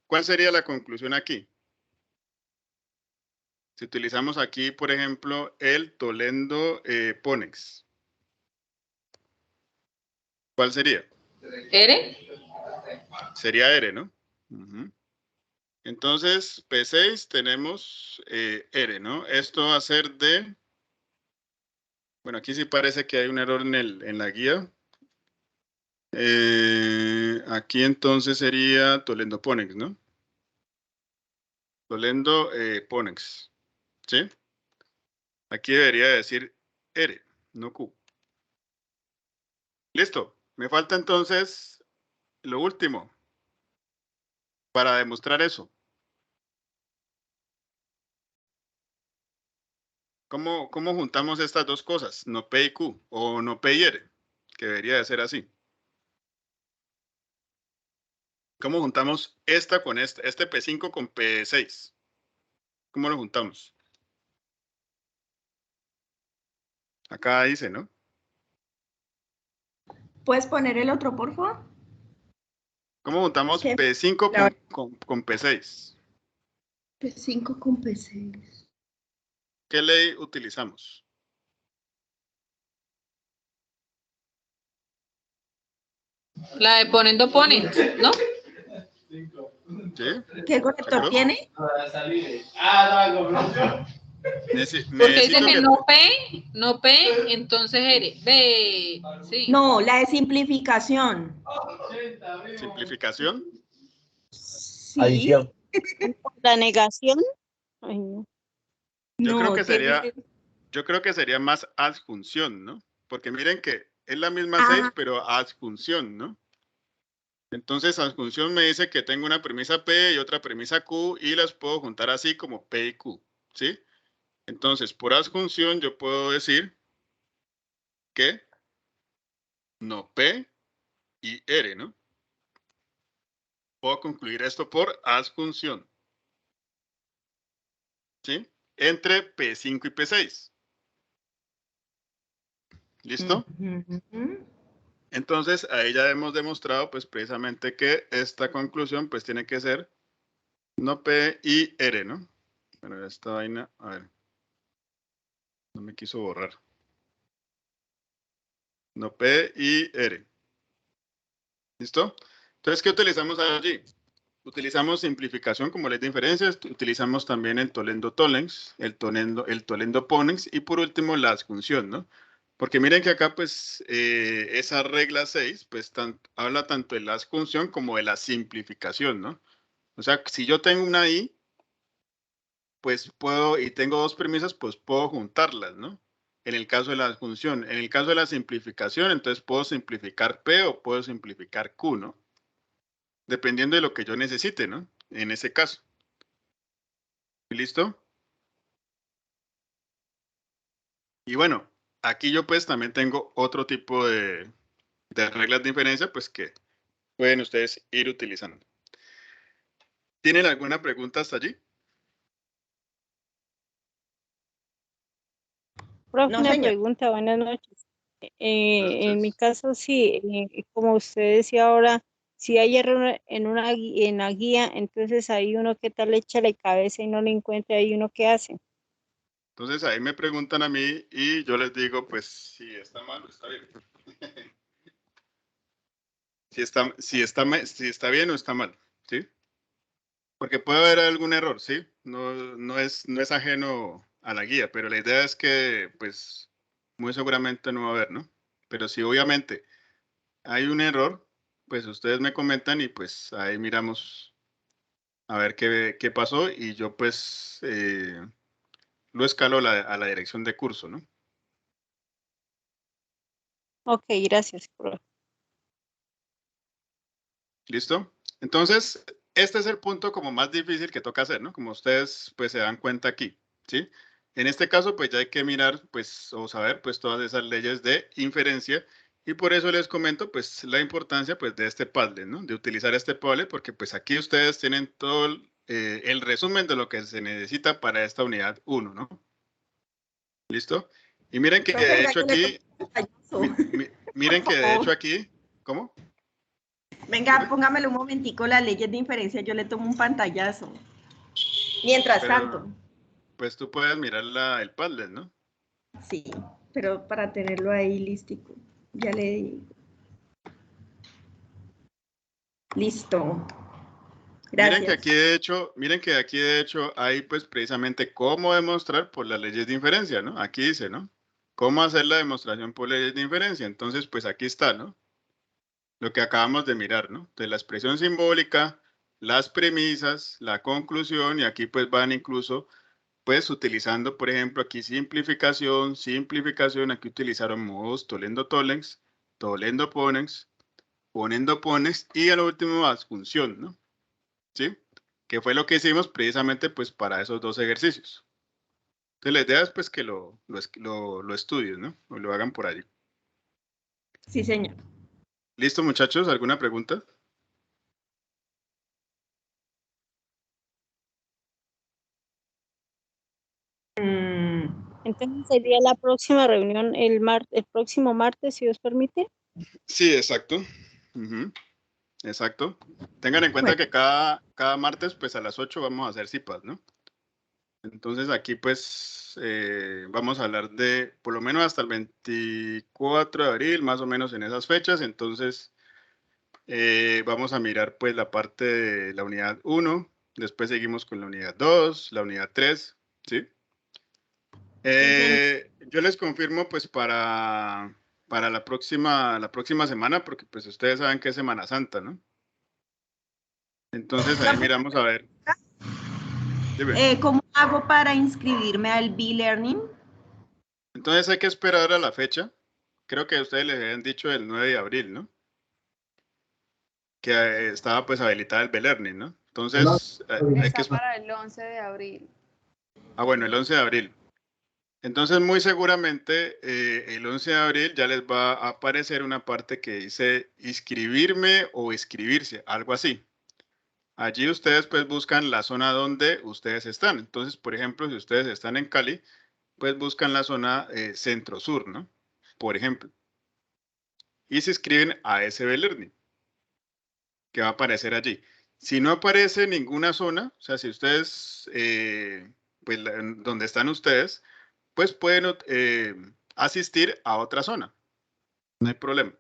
¿Cuál sería la conclusión aquí? Si utilizamos aquí, por ejemplo, el Tolendo Ponex. ¿Cuál sería? ¿R? Sería R, ¿no? Ujú. Entonces, P6 tenemos R, ¿no? Esto va a ser de... Bueno, aquí sí parece que hay un error en la guía. Aquí entonces sería Tolendo Ponex, ¿no? Tolendo Ponex, ¿sí? Aquí debería decir R, no Q. Listo. Me falta entonces lo último para demostrar eso. ¿Cómo juntamos estas dos cosas? No P y Q, o no P y R, que debería de ser así. ¿Cómo juntamos esta con este P5 con P6? ¿Cómo lo juntamos? Acá dice, ¿no? ¿Puedes poner el otro, por favor? ¿Cómo juntamos ¿Qué? P5 con P6? P5 con P6. ¿Qué ley utilizamos? La de poniendo ponent, ¿no? ¿Sí? ¿Qué corrector ¿Seguro? tiene? Porque dice Necesito que que... no P, entonces R. B, sí. No, la de simplificación. ¿Simplificación? Sí. Adición. La negación. Ay, no. Yo creo No, que tiene... sería más adjunción, ¿no? Porque miren que es la misma Ah. 6, pero adjunción, ¿no? Entonces, adjunción me dice que tengo una premisa P y otra premisa Q y las puedo juntar así como P y Q, ¿sí? Entonces, por adjunción yo puedo decir que no P y R, ¿no? Puedo concluir esto por adjunción, ¿sí? Entre P5 y P6. ¿Listo? Entonces, ahí ya hemos demostrado, pues, precisamente que esta conclusión, pues, tiene que ser no P y R, ¿no? Bueno, esta vaina, a ver. No me quiso borrar. No P y R. ¿Listo? Entonces, ¿qué utilizamos allí? Utilizamos simplificación como ley de inferencias, utilizamos también el Tolendo Tollens, el Tolendo Ponens y por último la adjunción, ¿no? Porque miren que acá pues esa regla 6 pues habla tanto de la adjunción como de la simplificación, ¿no? O sea, si yo tengo una I, pues puedo, y tengo dos premisas, pues puedo juntarlas, ¿no? En el caso de la adjunción. En el caso de la simplificación, entonces puedo simplificar P o puedo simplificar Q, ¿no? Dependiendo de lo que yo necesite, ¿no? En ese caso. ¿Listo? Y bueno, aquí yo pues también tengo otro tipo de reglas de inferencia, pues que pueden ustedes ir utilizando. ¿Tienen alguna pregunta hasta allí? Profe, No, una señor. pregunta, buenas noches. En mi caso, sí, como usted decía ahora, si hay error en la guía, entonces hay uno que tal le echa la cabeza y no le encuentra, hay uno que hace. Entonces ahí me preguntan a mí y yo les digo, pues si está mal o está bien. si está bien o está mal, ¿sí? Porque puede haber algún error, ¿sí? No es ajeno a la guía, pero la idea es que, pues, muy seguramente no va a haber, ¿no? Pero si obviamente hay un error, pues ustedes me comentan y pues ahí miramos a ver qué pasó y yo pues lo escalo a la dirección de curso, ¿no? Ok, gracias, profe. ¿Listo? Entonces, este es el punto como más difícil que toca hacer, ¿no? Como ustedes pues se dan cuenta aquí, ¿sí? En este caso, pues ya hay que mirar, pues, o saber, pues, todas esas leyes de inferencia y por eso les comento, pues, la importancia, pues, de este Padlet, ¿no? De utilizar este Padlet porque, pues, aquí ustedes tienen todo el resumen de lo que se necesita para esta unidad 1, ¿no? ¿Listo? Y miren que de hecho aquí, miren que de hecho aquí, ¿cómo? Venga, póngamelo un momentico, las leyes de inferencia, yo le tomo un pantallazo. Mientras tanto. Pues tú puedes mirar el Padlet, ¿no? Sí, pero para tenerlo ahí listico. Ya le digo. Listo. Gracias. Miren que aquí de hecho hay pues precisamente cómo demostrar por las leyes de inferencia, ¿no? Aquí dice, ¿no? Cómo hacer la demostración por leyes de inferencia. Entonces, pues aquí está, ¿no? Lo que acabamos de mirar, ¿no? De la expresión simbólica, las premisas, la conclusión, y aquí pues van incluso, pues utilizando, por ejemplo, aquí simplificación, aquí utilizaron modos tolendo-tollens, tolendo-ponens, ponendo-pones, y a lo último más función, ¿no? ¿Sí? Que fue lo que hicimos precisamente pues para esos dos ejercicios. Entonces la idea es pues que lo estudien, ¿no? O lo hagan por allí. Sí, señor. ¿Listo, muchachos? ¿Alguna pregunta? Entonces sería la próxima reunión el próximo martes, si Dios permite. Sí, exacto. Exacto. Tengan en cuenta que cada martes, pues a las 8 vamos a hacer CIPAS, ¿no? Entonces aquí, pues, vamos a hablar de, por lo menos hasta el 24 de abril, más o menos en esas fechas. Entonces, vamos a mirar, pues, la parte de la unidad 1. Después seguimos con la unidad 2, la unidad 3, ¿sí? Yo les confirmo, pues, para la próxima semana, porque, pues, ustedes saben que es Semana Santa, ¿no? Entonces ahí miramos a ver. ¿Cómo hago para inscribirme al B-Learning? Entonces hay que esperar a la fecha. Creo que ustedes les habían dicho el 9 de abril, ¿no? Que estaba pues habilitada el B-Learning, ¿no? Entonces hay que esperar. Para el 11 de abril. Ah, bueno, el 11 de abril. Entonces muy seguramente el 11 de abril ya les va a aparecer una parte que dice inscribirme o inscribirse, algo así. Allí ustedes pues buscan la zona donde ustedes están. Entonces, por ejemplo, si ustedes están en Cali, pues buscan la zona centro-sur, ¿no? Por ejemplo. Y se inscriben a ese B-Learning que va a aparecer allí. Si no aparece ninguna zona, o sea, si ustedes, pues donde están ustedes, pues pueden asistir a otra zona. No hay problema.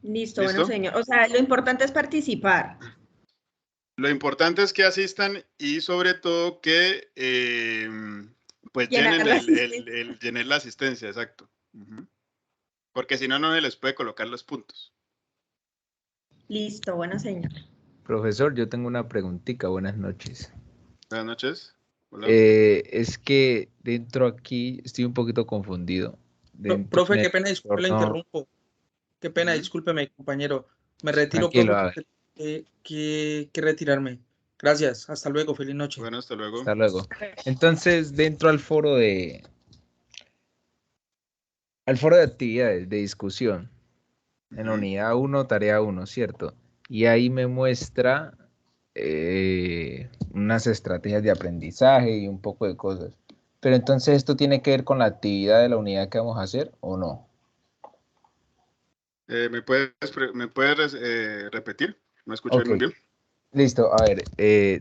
Listo, bueno, señor. O sea, lo importante es participar. Lo importante es que asistan y sobre todo que pues llenen llenar la asistencia, exacto. Porque si no, no se les puede colocar los puntos. Listo, bueno, señor. Profesor, yo tengo una preguntita. Buenas noches. Buenas noches. Hola. Es que dentro aquí estoy un poquito confundido. Profe, qué pena, disculpe, la interrumpo. Qué pena, discúlpeme, compañero. Me retiro, profe, que retirarme. Gracias, hasta luego, feliz noche. Bueno, hasta luego. Hasta luego. Entonces, dentro al foro de actividades, de discusión, en la unidad 1, tarea 1, ¿cierto? Y ahí me muestra unas estrategias de aprendizaje y un poco de cosas. Pero entonces, ¿esto tiene que ver con la actividad de la unidad que vamos a hacer o no? ¿Me puedes repetir? ¿Me escuché muy bien? Listo, a ver,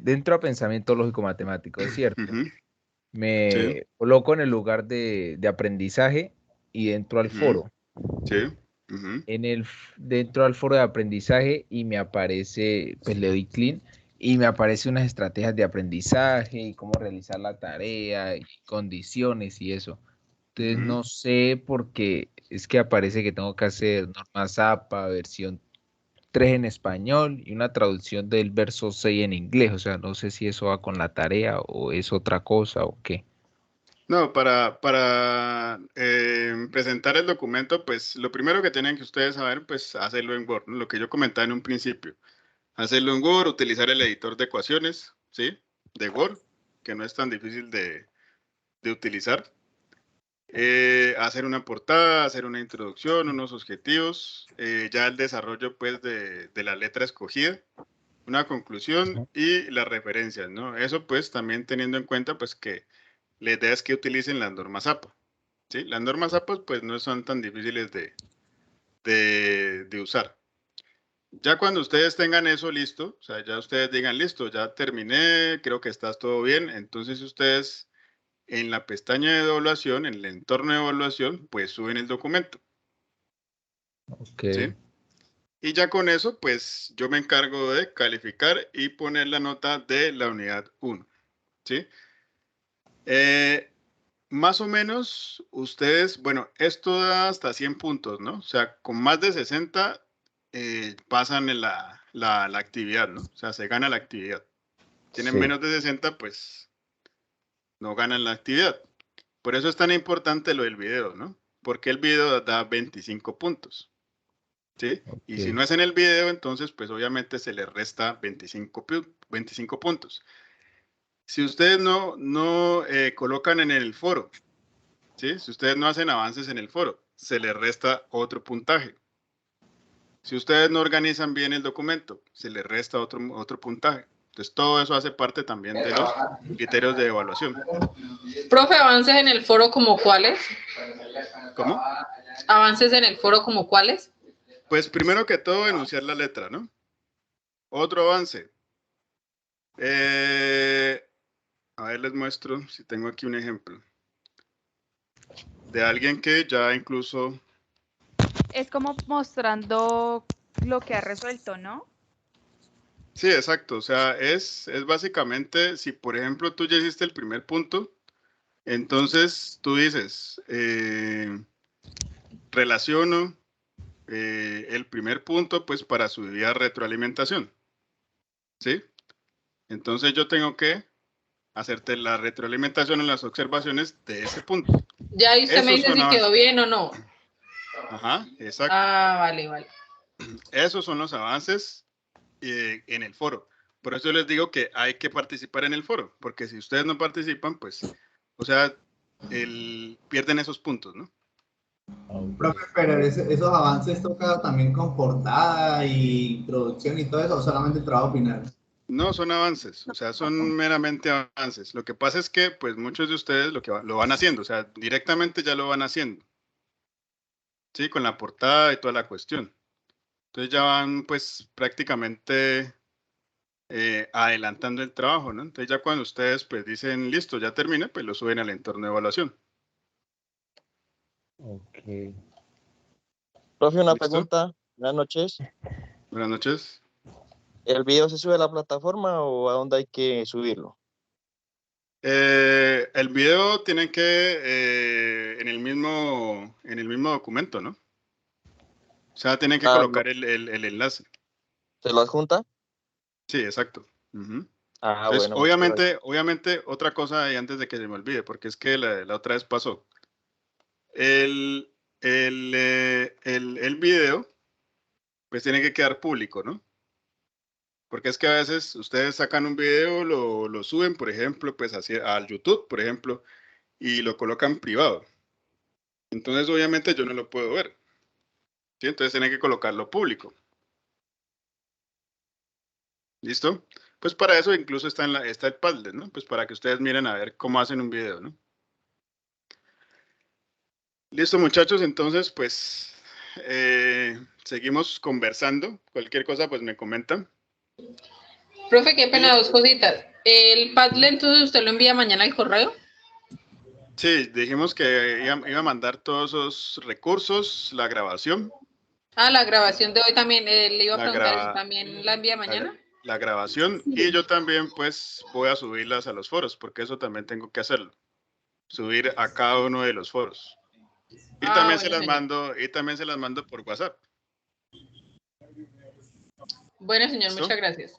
dentro a pensamiento lógico-matemático, ¿es cierto? Me coloco en el lugar de aprendizaje y dentro al foro. Sí. Dentro al foro de aprendizaje y me aparece, pues le doy clic y me aparece unas estrategias de aprendizaje y cómo realizar la tarea y condiciones y eso. Entonces no sé porque es que aparece que tengo que hacer norma Zapa, versión 3 en español y una traducción del verso 6 en inglés. O sea, no sé si eso va con la tarea o es otra cosa o qué. No, para presentar el documento, pues lo primero que tienen que ustedes saber, pues hacerlo en Word, ¿no? Lo que yo comentaba en un principio. Hacerlo en Word, utilizar el editor de ecuaciones, ¿sí? De Word, que no es tan difícil de utilizar. hacer una portada, hacer una introducción, unos objetivos, ya el desarrollo pues de la letra escogida, una conclusión y las referencias, ¿no? Eso pues también teniendo en cuenta pues que la idea es que utilicen las normas APA, ¿sí? Las normas APA pues no son tan difíciles de usar. Ya cuando ustedes tengan eso listo, o sea, ya ustedes digan, listo, ya terminé, creo que está todo bien, entonces ustedes en la pestaña de evaluación, en el entorno de evaluación, pues suben el documento. Ok. ¿Sí? Y ya con eso, pues yo me encargo de calificar y poner la nota de la unidad 1. ¿Sí? Más o menos, ustedes, bueno, esto da hasta 100 puntos, ¿no? O sea, con más de 60 pasan en la actividad, ¿no? O sea, se gana la actividad. Tienen Sí. menos de 60, pues no ganan la actividad. Por eso es tan importante lo del video, ¿no? Porque el video da 25 puntos. ¿Sí? Y si no es en el video, entonces, pues obviamente se le resta 25 puntos. Si ustedes no colocan en el foro, ¿sí? Si ustedes no hacen avances en el foro, se les resta otro puntaje. Si ustedes no organizan bien el documento, se les resta otro puntaje. Entonces, todo eso hace parte también de los criterios de evaluación. Profe, ¿avances en el foro como cuáles? ¿Cómo? ¿Avances en el foro como cuáles? Pues primero que todo, enunciar la letra, ¿no? Otro avance. A ver, les muestro si tengo aquí un ejemplo. De alguien que ya incluso... Es como mostrando lo que ha resuelto, ¿no? Sí, exacto. O sea, es básicamente, si por ejemplo tú ya hiciste el primer punto, entonces tú dices, relaciono el primer punto pues para su debida retroalimentación. ¿Sí? Entonces yo tengo que hacerte la retroalimentación en las observaciones de ese punto. Ya ahí usted me dice si quedó bien o no. Ajá, exacto. Ah, vale, vale. Esos son los avances en el foro. Por eso les digo que hay que participar en el foro, porque si ustedes no participan, pues, o sea, pierden esos puntos, ¿no? Profe, pero esos avances toca también con portada y introducción y todo eso, o solamente el trabajo final. No, son avances, o sea, son meramente avances. Lo que pasa es que, pues, muchos de ustedes lo van haciendo, o sea, directamente ya lo van haciendo. Sí, con la portada y toda la cuestión. Entonces ya van, pues, prácticamente adelantando el trabajo, ¿no? Entonces ya cuando ustedes, pues, dicen, listo, ya termina, pues lo suben al entorno de evaluación. Ok. Profe, una ¿Listo? pregunta. Buenas noches. Buenas noches. ¿El video se sube a la plataforma o a dónde hay que subirlo? El video tiene que en el mismo documento, ¿no? O sea, tienen que colocar el enlace. ¿Se lo adjunta? Sí, exacto. Entonces, Bueno, muchas gracias. obviamente, otra cosa y antes de que se me olvide, porque es que la otra vez pasó. El video, pues tiene que quedar público, ¿no? Porque es que a veces ustedes sacan un video, lo suben, por ejemplo, pues al YouTube, por ejemplo, y lo colocan privado. Entonces, obviamente, yo no lo puedo ver. ¿Sí? Entonces, tienen que colocarlo público. ¿Listo? Pues para eso incluso está el Padlet, ¿no? Pues para que ustedes miren a ver cómo hacen un video, ¿no? Listo, muchachos. Entonces, pues, seguimos conversando. Cualquier cosa, pues, me comentan. Profe, qué pena, dos cositas. ¿El Padlet entonces usted lo envía mañana al correo? Sí, dijimos que iba a mandar todos esos recursos, la grabación. Ah, la grabación de hoy también, le iba a preguntar eso, ¿también la envía mañana? La grabación y yo también pues voy a subirlas a los foros porque eso también tengo que hacerlo. Subir a cada uno de los foros. Y también se las mando por WhatsApp. Bueno, señor, ¿Listo? muchas gracias.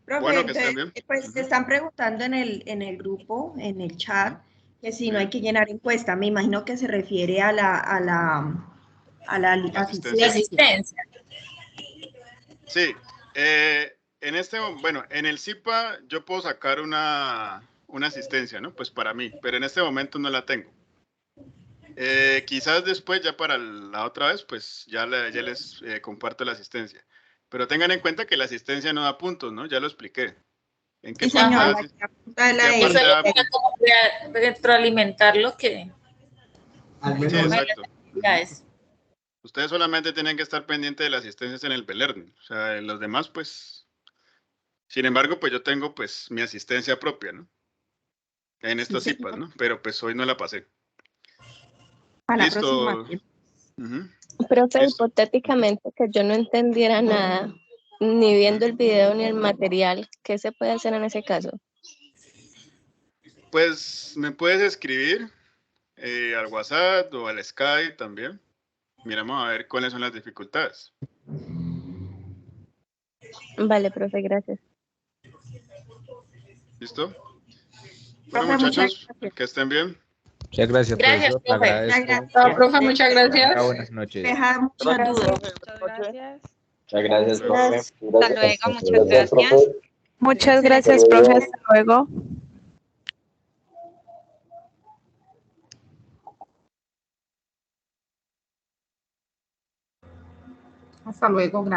Profe, Bueno, que estén entonces, bien. pues se están preguntando en el grupo, en el chat, que si no hay que llenar encuesta. Me imagino que se refiere a la asistencia. Sí, en el CIPA yo puedo sacar una asistencia, ¿no? Pues para mí, pero en este momento no la tengo. Quizás después, ya para la otra vez, pues ya les comparto la asistencia. Pero tengan en cuenta que la asistencia no da puntos, ¿no? Ya lo expliqué. ¿En qué Sí, señor. parte? Y solo para como retroalimentarlo que Sí, exacto. ya es. Ustedes solamente tienen que estar pendientes de las asistencias en el Belerni. O sea, en los demás, pues... Sin embargo, pues yo tengo pues mi asistencia propia, ¿no? En estas Sí, CIPAs, ¿no? Pero pues hoy no la pasé. Para la Listo. próxima. Profe, Listo. hipotéticamente que yo no entendiera nada, ni viendo el video ni el material, ¿qué se puede hacer en ese caso? Pues me puedes escribir al WhatsApp o al Skype también. Miramos a ver cuáles son las dificultades. Vale, profe, gracias. ¿Listo? Bueno, Profe, muchas muchachos, gracias. que estén bien. Muchas gracias, Gracias, profesor. Le profe. agradezco. Chao, profe, muchas gracias. Buenas noches. Deja muchas dudas. Muchas gracias. Muchas gracias, profe. Hasta luego, muchas gracias. Muchas gracias, profe. Hasta luego. Hasta luego, gracias.